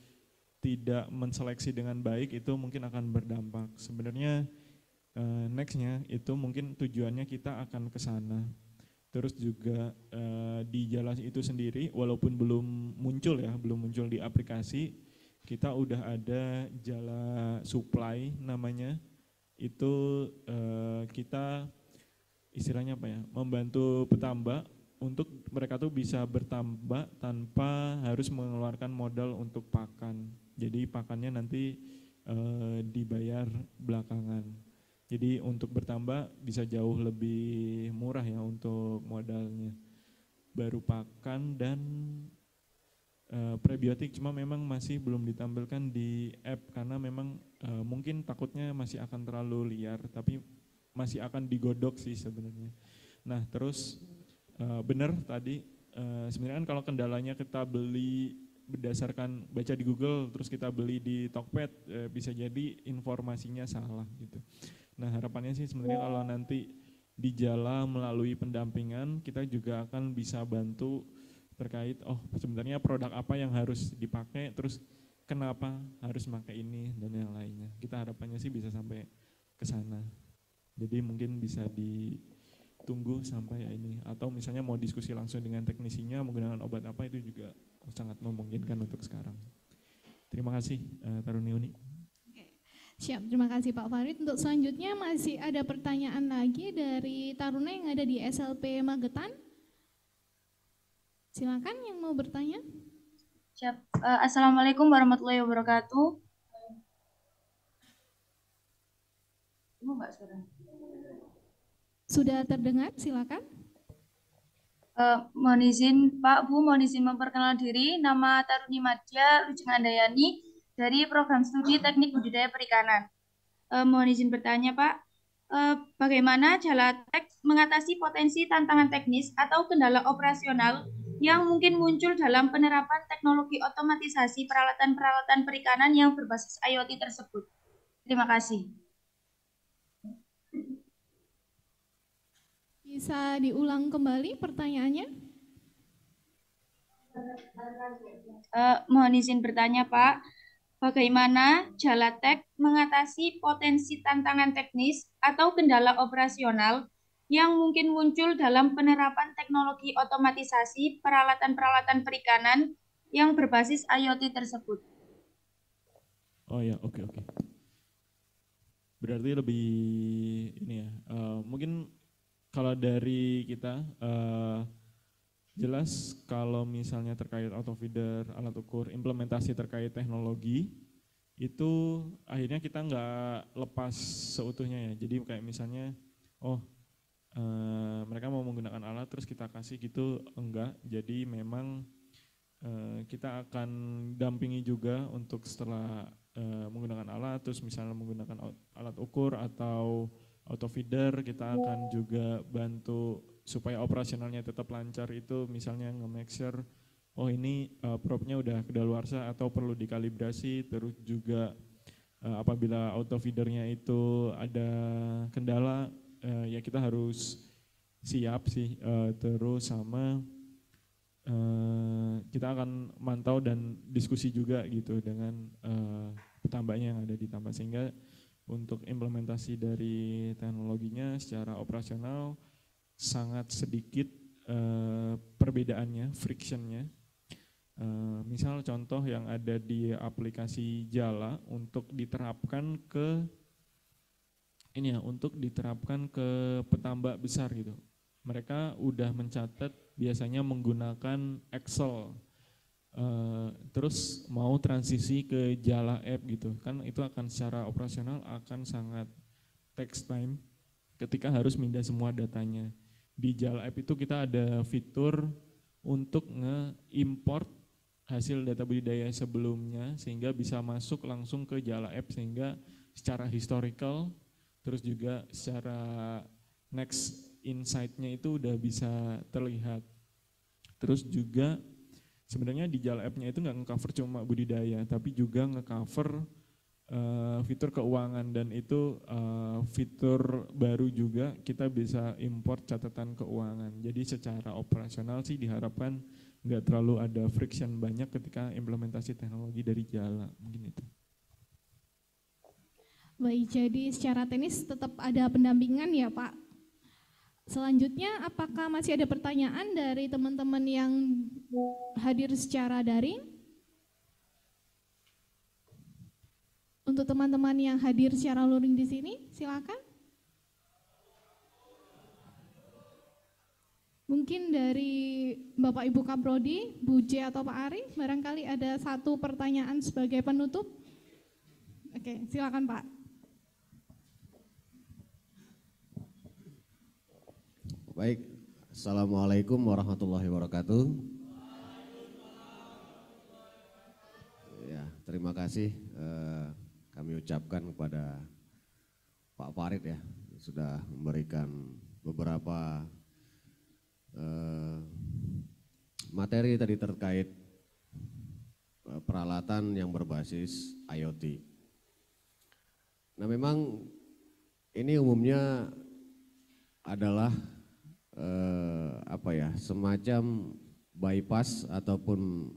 tidak menseleksi dengan baik itu mungkin akan berdampak. Sebenarnya nextnya itu mungkin tujuannya kita akan ke sana. Terus juga di Jala itu sendiri walaupun belum muncul di aplikasi, kita udah ada Jala Supply namanya. Itu kita istilahnya membantu petambak untuk mereka tuh bisa bertambak tanpa harus mengeluarkan modal untuk pakan. Jadi pakannya nanti dibayar belakangan. Jadi untuk bertambah bisa jauh lebih murah ya untuk modalnya. Baru pakan dan prebiotik, cuma memang masih belum ditampilkan di app karena memang mungkin takutnya masih akan terlalu liar, tapi masih akan digodok sih sebenarnya. Nah terus benar tadi sebenarnya kan kalau kendalanya kita beli berdasarkan baca di Google terus kita beli di Tokped bisa jadi informasinya salah gitu. Nah harapannya sih sebenarnya kalau nanti di Jala melalui pendampingan kita juga akan bisa bantu terkait sebenarnya produk apa yang harus dipakai, terus kenapa harus pakai ini dan yang lainnya. Kita harapannya sih bisa sampai ke sana. Jadi mungkin bisa ditunggu sampai ini, atau misalnya mau diskusi langsung dengan teknisinya menggunakan obat apa, itu juga sangat memungkinkan untuk sekarang. Terima kasih Taruni Uni. Siap, terima kasih Pak Farid. Untuk selanjutnya masih ada pertanyaan lagi dari Taruna yang ada di SLP Magetan. Silakan yang mau bertanya. Siap. Assalamualaikum warahmatullahi wabarakatuh. Sudah terdengar, silakan. Mohon izin Pak, Bu, mohon izin memperkenalkan diri. Nama Taruni Madya Lujeng Andayani dari Program Studi Teknik Budidaya Perikanan. Mohon izin bertanya Pak, bagaimana Jalatek mengatasi potensi tantangan teknis atau kendala operasional yang mungkin muncul dalam penerapan teknologi otomatisasi peralatan-peralatan perikanan yang berbasis IoT tersebut? Terima kasih. Bisa diulang kembali pertanyaannya? Mohon izin bertanya Pak, bagaimana Jalatek mengatasi potensi tantangan teknis atau kendala operasional yang mungkin muncul dalam penerapan teknologi otomatisasi peralatan-peralatan perikanan yang berbasis IoT tersebut? Oh ya, oke. Berarti lebih ini ya, mungkin kalau dari kita jelas kalau misalnya terkait autofeeder, alat ukur, implementasi terkait teknologi, itu akhirnya kita nggak lepas seutuhnya ya. Jadi kayak misalnya, mereka mau menggunakan alat terus kita kasih gitu, enggak. Jadi memang kita akan dampingi juga untuk setelah menggunakan alat, terus misalnya menggunakan alat ukur atau autofeeder, kita akan juga bantu supaya operasionalnya tetap lancar. Itu misalnya nge-make sure, ini propnya udah kedaluarsa atau perlu dikalibrasi, terus juga apabila autofeedernya itu ada kendala, ya kita harus siap sih, terus sama kita akan mantau dan diskusi juga gitu dengan petambaknya yang ada di tambak, sehingga untuk implementasi dari teknologinya secara operasional sangat sedikit perbedaannya, frictionnya. Misal contoh yang ada di aplikasi Jala untuk diterapkan ke petambak besar gitu. Mereka udah mencatat biasanya menggunakan Excel, terus mau transisi ke Jala App gitu kan, itu akan secara operasional akan sangat takes time ketika harus pindah semua datanya. Di Jala App itu kita ada fitur untuk nge-import hasil data budidaya sebelumnya sehingga bisa masuk langsung ke Jala App, sehingga secara historical terus juga secara next insight-nya itu udah bisa terlihat. Terus juga sebenarnya di Jala App-nya itu nggak nge-cover cuma budidaya, tapi juga nge-cover fitur keuangan, dan itu fitur baru juga, kita bisa import catatan keuangan. Jadi secara operasional sih diharapkan nggak terlalu ada friction banyak ketika implementasi teknologi dari Jala, mungkin itu. Baik, jadi secara teknis tetap ada pendampingan ya Pak. Selanjutnya, apakah masih ada pertanyaan dari teman-teman yang hadir secara daring? Untuk teman-teman yang hadir secara luring di sini, silakan. Mungkin dari Bapak Ibu Kaprodi, Bu J atau Pak Ari, barangkali ada satu pertanyaan sebagai penutup. Oke, silakan Pak. Baik, Assalamualaikum warahmatullahi wabarakatuh. Ya, terima kasih kami ucapkan kepada Pak Farid ya, sudah memberikan beberapa materi tadi terkait peralatan yang berbasis IoT. Nah, memang ini umumnya adalah semacam bypass ataupun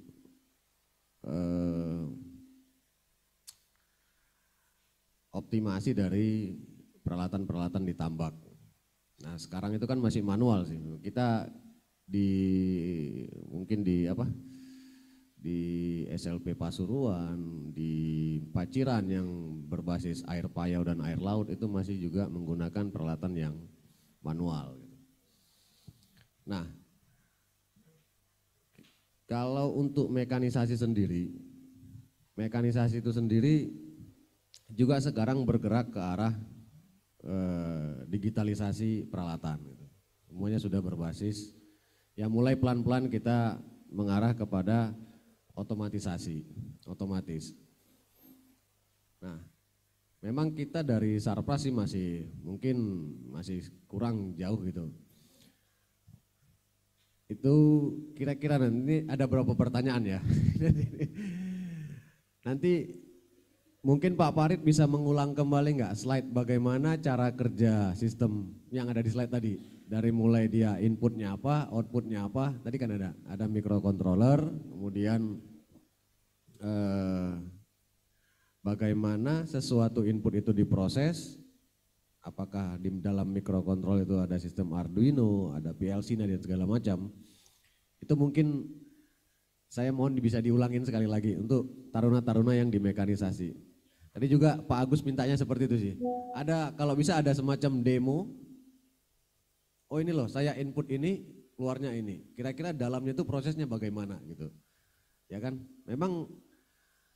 optimasi dari peralatan-peralatan di tambak. Nah, sekarang itu kan masih manual sih. Kita mungkin di SLP Pasuruan, di Paciran yang berbasis air payau dan air laut itu masih juga menggunakan peralatan yang manual. Nah, kalau untuk mekanisasi itu sendiri juga sekarang bergerak ke arah digitalisasi peralatan. Semuanya sudah berbasis, ya mulai pelan-pelan kita mengarah kepada otomatis. Nah, memang kita dari Sarpras sih mungkin masih kurang jauh gitu. Itu kira-kira nanti ada berapa pertanyaan ya? Nanti mungkin Pak Farid bisa mengulang kembali nggak slide bagaimana cara kerja sistem yang ada di slide tadi. Dari mulai dia inputnya apa, outputnya apa, tadi kan ada microcontroller, kemudian bagaimana sesuatu input itu diproses, apakah di dalam microcontroller itu ada sistem Arduino, ada PLC dan segala macam. Itu mungkin saya mohon bisa diulangin sekali lagi untuk taruna-taruna yang dimekanisasi. Tadi juga Pak Agus mintanya seperti itu sih. Ada, kalau bisa ada semacam demo. Oh ini loh, saya input ini, keluarnya ini. Kira-kira dalamnya itu prosesnya bagaimana gitu. Ya kan? Memang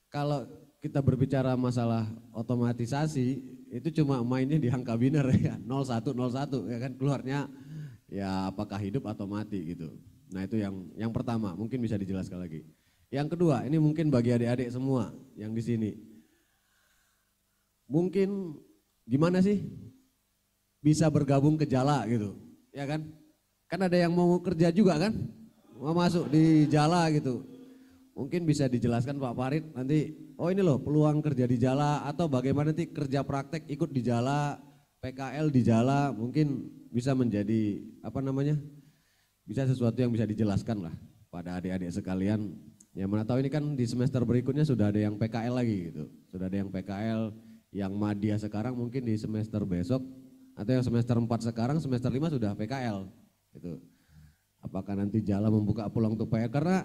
kalau kita berbicara masalah otomatisasi, itu cuma mainnya di angka biner ya, 0101 ya kan, keluarnya ya apakah hidup atau mati gitu. Nah itu yang pertama, mungkin bisa dijelaskan lagi. Yang kedua, ini mungkin bagi adik-adik semua yang di sini. Mungkin gimana sih bisa bergabung ke Jala gitu, ya kan? Kan ada yang mau kerja juga kan, mau masuk di Jala gitu. Mungkin bisa dijelaskan Pak Farid nanti, oh ini loh peluang kerja di Jala atau bagaimana nanti kerja praktek ikut di Jala, PKL di Jala, mungkin bisa menjadi bisa sesuatu yang bisa dijelaskan lah pada adik-adik sekalian. Yang mana tahu ini kan di semester berikutnya sudah ada yang PKL lagi gitu, sudah ada yang PKL, yang Madya sekarang mungkin di semester besok, atau yang semester 4 sekarang, semester 5 sudah PKL gitu. Apakah nanti Jala membuka peluang untuk PKL, karena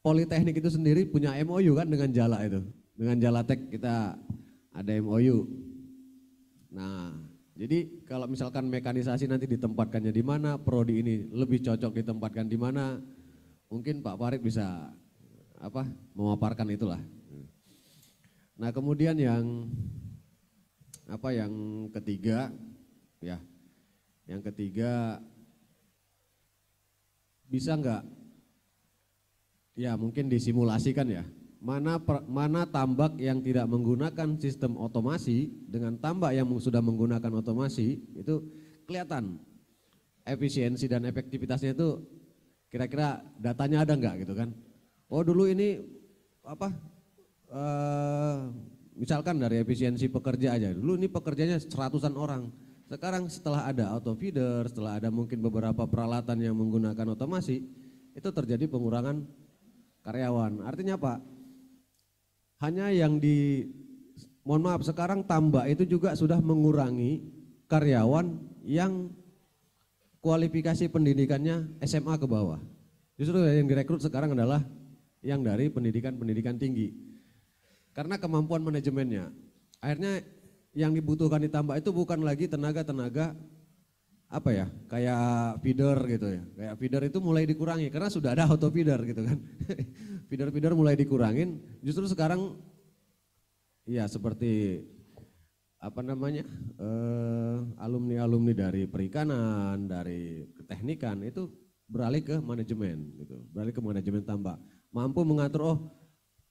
Politeknik itu sendiri punya MOU kan dengan Jala itu. Dengan Jalatek kita ada MOU. Nah, jadi kalau misalkan mekanisasi nanti ditempatkannya di mana, prodi ini lebih cocok ditempatkan di mana, mungkin Pak Farid bisa memaparkan itulah. Nah, kemudian yang ketiga ya. Yang ketiga, bisa enggak ya mungkin disimulasikan ya, mana tambak yang tidak menggunakan sistem otomasi dengan tambak yang sudah menggunakan otomasi, itu kelihatan efisiensi dan efektivitasnya itu kira-kira datanya ada enggak gitu kan. Oh dulu ini misalkan dari efisiensi pekerja aja, dulu ini pekerjanya 100-an orang. Sekarang setelah ada auto feeder, setelah ada mungkin beberapa peralatan yang menggunakan otomasi, itu terjadi pengurangan karyawan. Artinya apa? Hanya yang sekarang tambak itu juga sudah mengurangi karyawan yang kualifikasi pendidikannya SMA ke bawah. Justru yang direkrut sekarang adalah yang dari pendidikan tinggi. Karena kemampuan manajemennya. Akhirnya yang dibutuhkan di tambak itu bukan lagi tenaga-tenaga kayak feeder gitu ya. Kayak feeder itu mulai dikurangi karena sudah ada auto feeder gitu kan. Feeder mulai dikurangin, justru sekarang ya seperti alumni-alumni dari perikanan, dari keteknikan itu beralih ke manajemen gitu. Beralih ke manajemen tambak. Mampu mengatur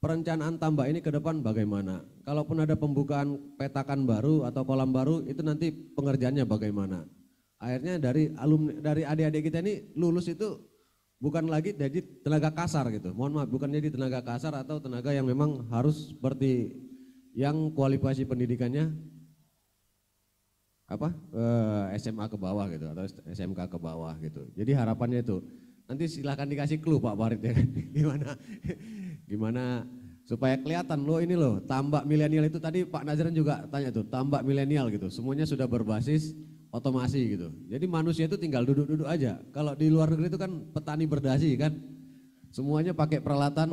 perencanaan tambak ini ke depan bagaimana. Kalaupun ada pembukaan petakan baru atau kolam baru, itu nanti pengerjaannya bagaimana. Akhirnya dari adik-adik kita ini lulus itu bukan lagi jadi tenaga kasar gitu. Mohon maaf, bukan jadi tenaga kasar atau tenaga yang memang harus seperti yang kualifikasi pendidikannya SMA ke bawah gitu atau SMK ke bawah gitu. Jadi harapannya itu Nanti silahkan dikasih clue Pak Farid ya kan. Gimana supaya kelihatan loh ini loh tambak milenial itu tadi Pak Nazran juga tanya tuh tambak milenial gitu. Semuanya sudah berbasis otomasi gitu. Jadi manusia itu tinggal duduk-duduk aja. Kalau di luar negeri itu kan petani berdasi kan. Semuanya pakai peralatan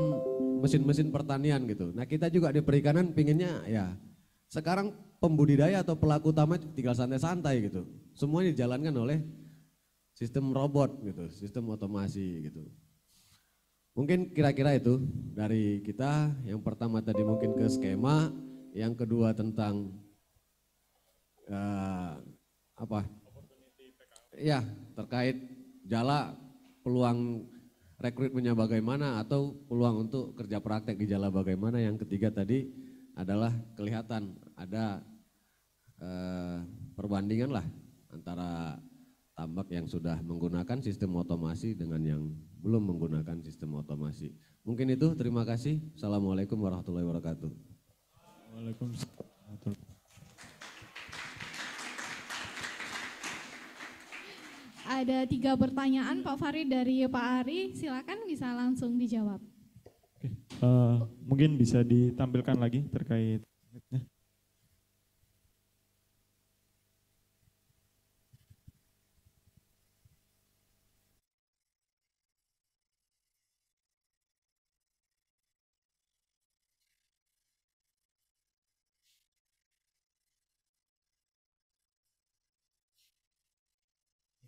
mesin-mesin pertanian gitu. Nah kita juga di perikanan pinginnya ya sekarang pembudidaya atau pelaku utama tinggal santai-santai gitu. Semuanya dijalankan oleh sistem robot gitu, sistem otomasi gitu. Mungkin kira-kira itu dari kita. Yang pertama tadi mungkin ke skema, yang kedua tentang apa? Ya terkait Jala peluang rekrutmennya bagaimana atau peluang untuk kerja praktek di Jala bagaimana. Yang ketiga tadi adalah kelihatan ada perbandingan lah antara tambak yang sudah menggunakan sistem otomasi dengan yang belum menggunakan sistem otomasi. Mungkin itu, terima kasih. Assalamualaikum warahmatullahi wabarakatuh. Waalaikumsalam. Ada 3 pertanyaan Pak Farid dari Pak Ari, silakan bisa langsung dijawab. Mungkin bisa ditampilkan lagi terkait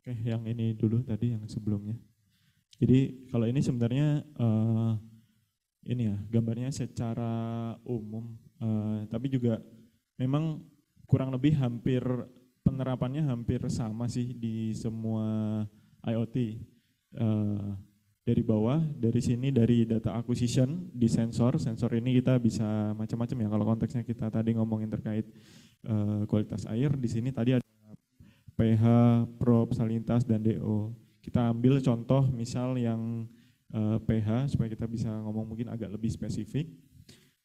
Oke, yang ini dulu tadi yang sebelumnya. Jadi kalau ini sebenarnya ini ya gambarnya secara umum, tapi juga memang kurang lebih hampir penerapannya hampir sama sih di semua IoT. Dari bawah, dari sini dari data acquisition di sensor ini kita bisa macam-macam ya. Kalau konteksnya kita tadi ngomongin terkait kualitas air, di sini tadi ada pH, probe, salintas, dan DO. Kita ambil contoh misal yang pH supaya kita bisa ngomong mungkin agak lebih spesifik.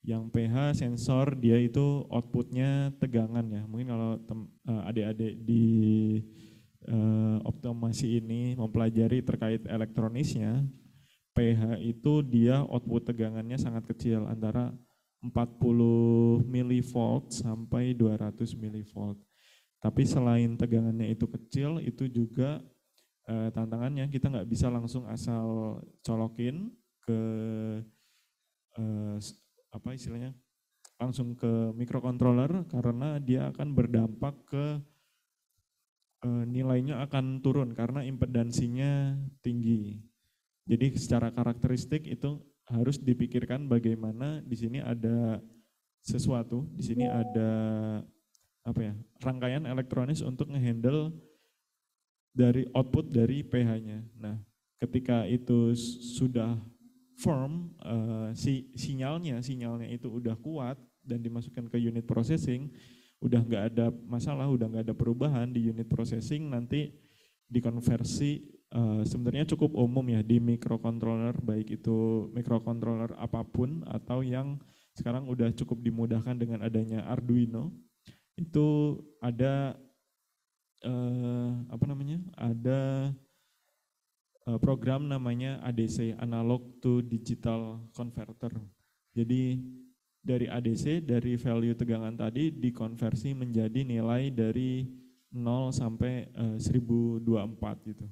Yang pH sensor dia itu outputnya tegangan ya. Mungkin kalau adik-adik di optomasi ini mempelajari terkait elektronisnya, pH itu dia output tegangannya sangat kecil antara 40 mV sampai 200 mV. Tapi selain tegangannya itu kecil, itu juga tantangannya kita nggak bisa langsung asal colokin ke apa istilahnya langsung ke microcontroller karena dia akan berdampak ke nilainya akan turun karena impedansinya tinggi. Jadi secara karakteristik itu harus dipikirkan bagaimana di sini ada sesuatu, di sini ada apa ya, rangkaian elektronis untuk ngehandle dari output dari pH-nya. Nah, ketika itu sudah firm, sinyalnya itu udah kuat dan dimasukkan ke unit processing, udah nggak ada masalah, udah nggak ada perubahan di unit processing, nanti dikonversi sebenarnya cukup umum ya di microcontroller, baik itu microcontroller apapun atau yang sekarang udah cukup dimudahkan dengan adanya Arduino. Itu ada ada program namanya ADC, Analog to Digital Converter. Jadi dari ADC, dari value tegangan tadi dikonversi menjadi nilai dari 0 sampai 1024 gitu.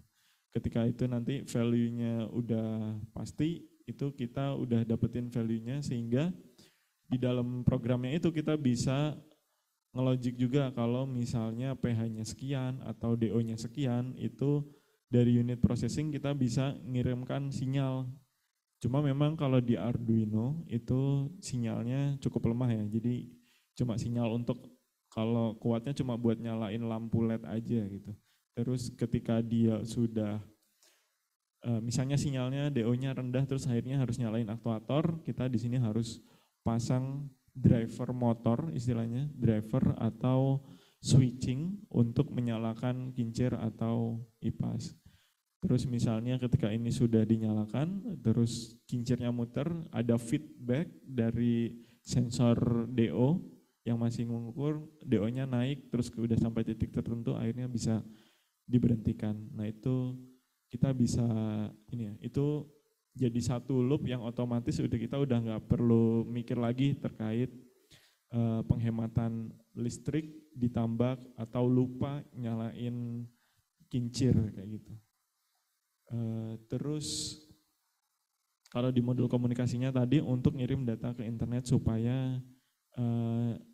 Ketika itu nanti value-nya udah pasti, itu kita udah dapetin value-nya sehingga di dalam programnya itu kita bisa ngelogic juga kalau misalnya pH-nya sekian atau DO-nya sekian, itu dari unit processing kita bisa ngirimkan sinyal. Cuma memang kalau di Arduino itu sinyalnya cukup lemah ya, jadi cuma sinyal untuk kalau kuatnya cuma buat nyalain lampu LED aja gitu. Terus ketika dia sudah misalnya sinyalnya DO-nya rendah terus akhirnya harus nyalain aktuator, kita di sini harus pasang driver motor, istilahnya driver atau switching untuk menyalakan kincir atau IPAS. Terus misalnya ketika ini sudah dinyalakan, terus kincirnya muter, ada feedback dari sensor DO yang masih mengukur, DO-nya naik, terus udah sampai titik tertentu, akhirnya bisa diberhentikan. Nah itu kita bisa ini ya, itu jadi satu loop yang otomatis kita udah nggak perlu mikir lagi terkait penghematan listrik ditambah atau lupa nyalain kincir kayak gitu. Terus kalau di modul komunikasinya tadi untuk ngirim data ke internet supaya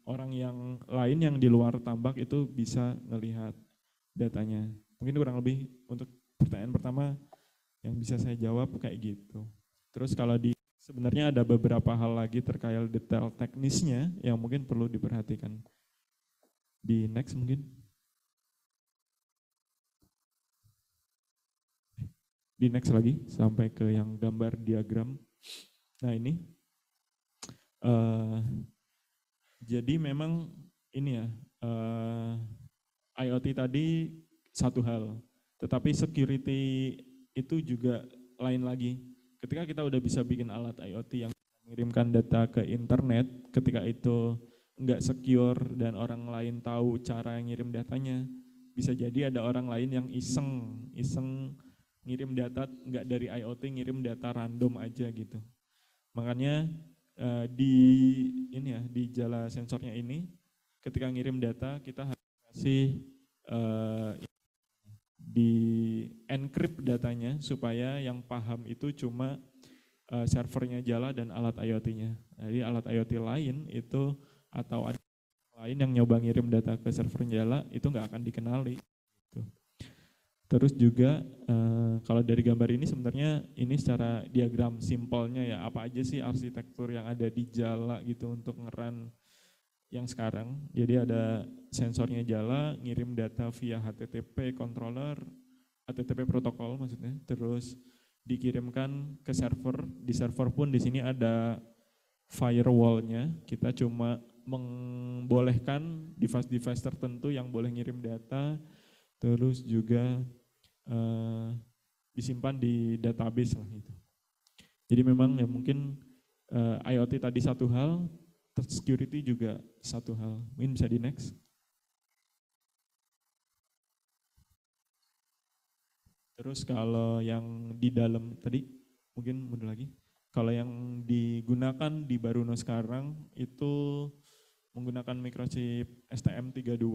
orang yang lain yang di luar tambak itu bisa ngelihat datanya. Mungkin kurang lebih untuk pertanyaan pertama yang bisa saya jawab kayak gitu. Terus kalau sebenarnya ada beberapa hal lagi terkait detail teknisnya yang mungkin perlu diperhatikan. Di next mungkin. Di next lagi sampai ke yang gambar diagram. Nah ini, jadi memang ini ya, IoT tadi satu hal, tetapi security itu juga lain lagi. Ketika kita udah bisa bikin alat IoT yang mengirimkan data ke internet, ketika itu enggak secure dan orang lain tahu cara ngirim datanya, bisa jadi ada orang lain yang iseng ngirim data enggak dari IoT, ngirim data random aja gitu. Makanya di jala sensornya ini, ketika ngirim data kita harus kasih di encrypt datanya supaya yang paham itu cuma servernya jala dan alat IoT-nya. Jadi alat IoT lain itu atau ada lain yang nyoba ngirim data ke server jala itu nggak akan dikenali. Gitu. Terus juga kalau dari gambar ini sebenarnya ini secara diagram simpelnya ya, apa aja sih arsitektur yang ada di jala gitu untuk ngeran yang sekarang. Jadi ada sensornya jala, ngirim data via HTTP controller, HTTP protokol maksudnya, terus dikirimkan ke server. Di server pun di sini ada firewall-nya, kita cuma membolehkan device-device tertentu yang boleh ngirim data, terus juga disimpan di database lah gitu. Jadi memang ya mungkin IoT tadi satu hal, security juga satu hal. Mungkin bisa di next. Terus kalau yang di dalam tadi, mungkin mundur lagi. Kalau yang digunakan di Baruno sekarang itu menggunakan microchip STM32.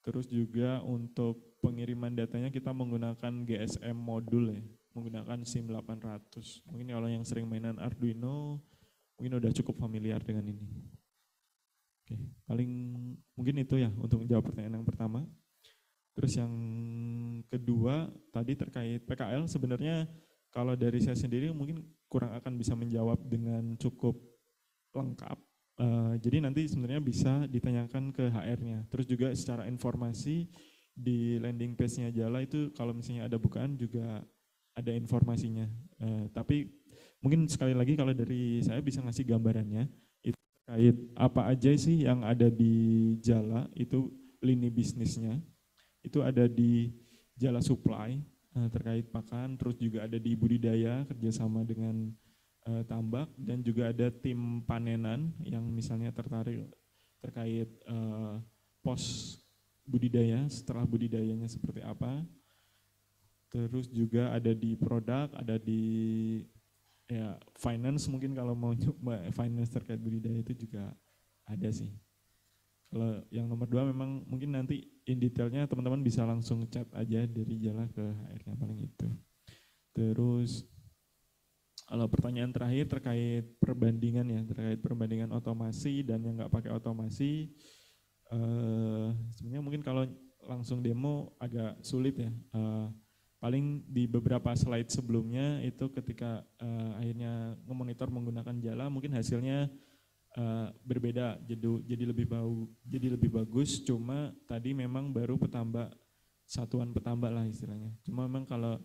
Terus juga untuk pengiriman datanya kita menggunakan GSM modul ya, menggunakan SIM800. Mungkin kalau yang sering mainan Arduino, mungkin udah cukup familiar dengan ini. Oke, paling mungkin itu ya untuk menjawab pertanyaan yang pertama. Terus yang kedua tadi terkait PKL, sebenarnya kalau dari saya sendiri mungkin kurang akan bisa menjawab dengan cukup lengkap. Jadi nanti sebenarnya bisa ditanyakan ke HR-nya. Terus juga secara informasi di landing page-nya Jala itu kalau misalnya ada bukaan juga ada informasinya. Tapi mungkin sekali lagi kalau dari saya bisa ngasih gambarannya itu terkait apa aja sih yang ada di Jala, itu lini bisnisnya. Itu ada di Jala Supply terkait pakan, terus juga ada di budidaya kerjasama dengan tambak, dan juga ada tim panenan yang misalnya tertarik terkait pos budidaya, setelah budidayanya seperti apa. Terus juga ada di produk, ada di ya finance, mungkin kalau mau finance terkait budidaya itu juga ada sih. Kalau yang nomor 2 memang mungkin nanti in detailnya teman-teman bisa langsung chat aja dari Jala ke HR-nya paling itu. Terus kalau pertanyaan terakhir terkait perbandingan ya, terkait perbandingan otomasi dan yang nggak pakai otomasi, sebenarnya mungkin kalau langsung demo agak sulit ya. Paling di beberapa slide sebelumnya itu ketika akhirnya memonitor menggunakan Jala, mungkin hasilnya berbeda, jadi lebih bagus. Cuma tadi memang baru satuan petambak lah istilahnya. Cuma memang kalau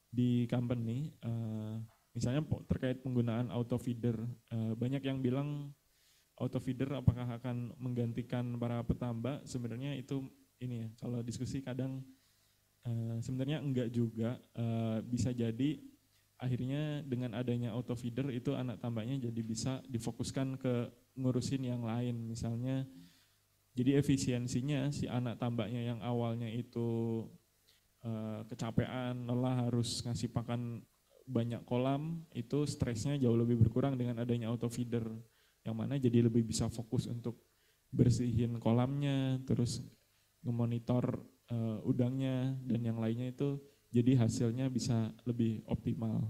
di company misalnya terkait penggunaan auto feeder, banyak yang bilang auto feeder apakah akan menggantikan para petambak. Sebenarnya itu ini ya, kalau diskusi kadang sebenarnya enggak juga. Bisa jadi akhirnya dengan adanya auto feeder itu anak tambaknya jadi bisa difokuskan ke ngurusin yang lain. Misalnya jadi efisiensinya si anak tambaknya yang awalnya itu kecapean, lelah, harus ngasih pakan banyak kolam, itu stresnya jauh lebih berkurang dengan adanya auto feeder, yang mana jadi lebih bisa fokus untuk bersihin kolamnya, terus ngemonitor udangnya dan yang lainnya, itu jadi hasilnya bisa lebih optimal.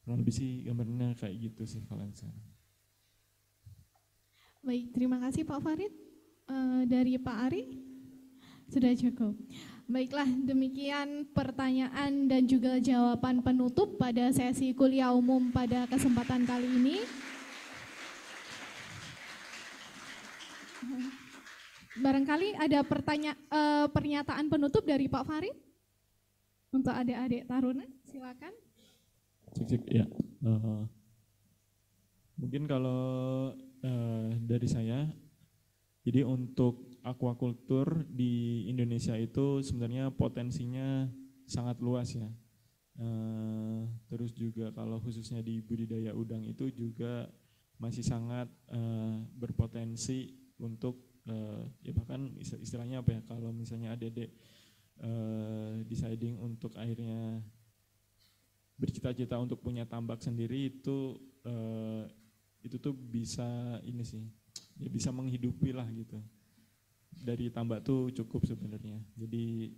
Kurang lebih sih gambarnya kayak gitu sih kalau saya. Baik, terima kasih Pak Farid. Dari Pak Ari sudah cukup. Baiklah, demikian pertanyaan dan juga jawaban penutup pada sesi kuliah umum pada kesempatan kali ini. Barangkali ada pernyataan penutup dari Pak Farid untuk adik-adik taruna, silakan. Cek ya. Mungkin kalau dari saya, jadi untuk aquaculture di Indonesia itu sebenarnya potensinya sangat luas ya. Terus juga kalau khususnya di budidaya udang itu juga masih sangat berpotensi untuk ya bahkan istilahnya apa ya, kalau misalnya adik-adik deciding untuk akhirnya bercita-cita untuk punya tambak sendiri, itu tuh bisa ini sih, ya bisa menghidupi lah gitu. Dari tambak tuh cukup sebenarnya. Jadi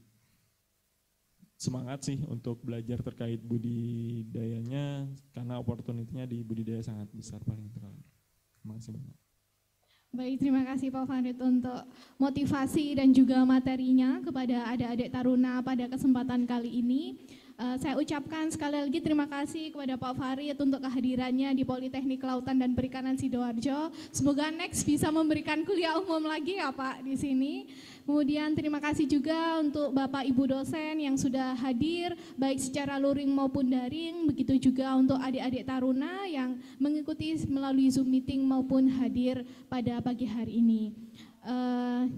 semangat sih untuk belajar terkait budidayanya, karena opportunity-nya di budidaya sangat besar paling terlalu. Terima kasih banyak. Baik, terima kasih Pak Farid untuk motivasi dan juga materinya kepada adik-adik taruna pada kesempatan kali ini. Saya ucapkan sekali lagi terima kasih kepada Pak Farid untuk kehadirannya di Politeknik Kelautan dan Perikanan Sidoarjo. Semoga next bisa memberikan kuliah umum lagi ya Pak di sini. Kemudian terima kasih juga untuk Bapak Ibu dosen yang sudah hadir baik secara luring maupun daring. Begitu juga untuk adik-adik taruna yang mengikuti melalui Zoom meeting maupun hadir pada pagi hari ini.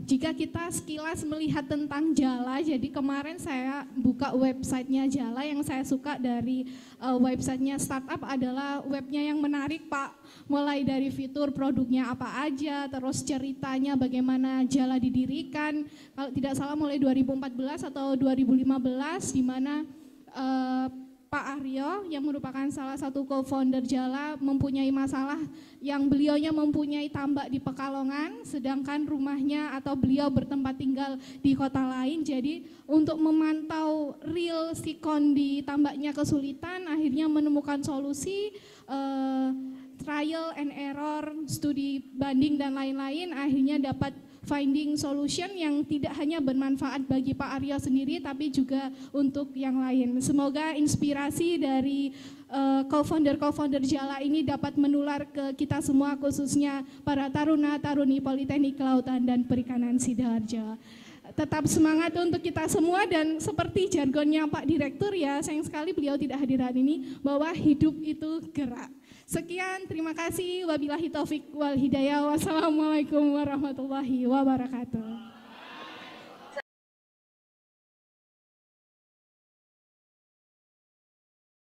Jika kita sekilas melihat tentang Jala, jadi kemarin saya buka websitenya Jala, yang saya suka dari websitenya startup adalah webnya yang menarik Pak, mulai dari fitur produknya apa aja, terus ceritanya bagaimana Jala didirikan, kalau tidak salah mulai 2014 atau 2015, di mana Pak Aryo yang merupakan salah satu co-founder Jala mempunyai masalah yang beliaunya mempunyai tambak di Pekalongan, sedangkan rumahnya atau beliau bertempat tinggal di kota lain. Jadi untuk memantau real sikon di tambaknya kesulitan, akhirnya menemukan solusi trial and error, studi banding dan lain-lain, akhirnya dapat finding solution yang tidak hanya bermanfaat bagi Pak Aryo sendiri tapi juga untuk yang lain. Semoga inspirasi dari co-founder Jala ini dapat menular ke kita semua, khususnya para taruna-taruni Politeknik Kelautan dan Perikanan Sidoarjo. Tetap semangat untuk kita semua, dan seperti jargonnya Pak Direktur ya, sayang sekali beliau tidak hadir hari ini, bahwa hidup itu gerak. Sekian, terima kasih. Wabillahi taufik wal hidayah. Wassalamualaikum warahmatullahi wabarakatuh.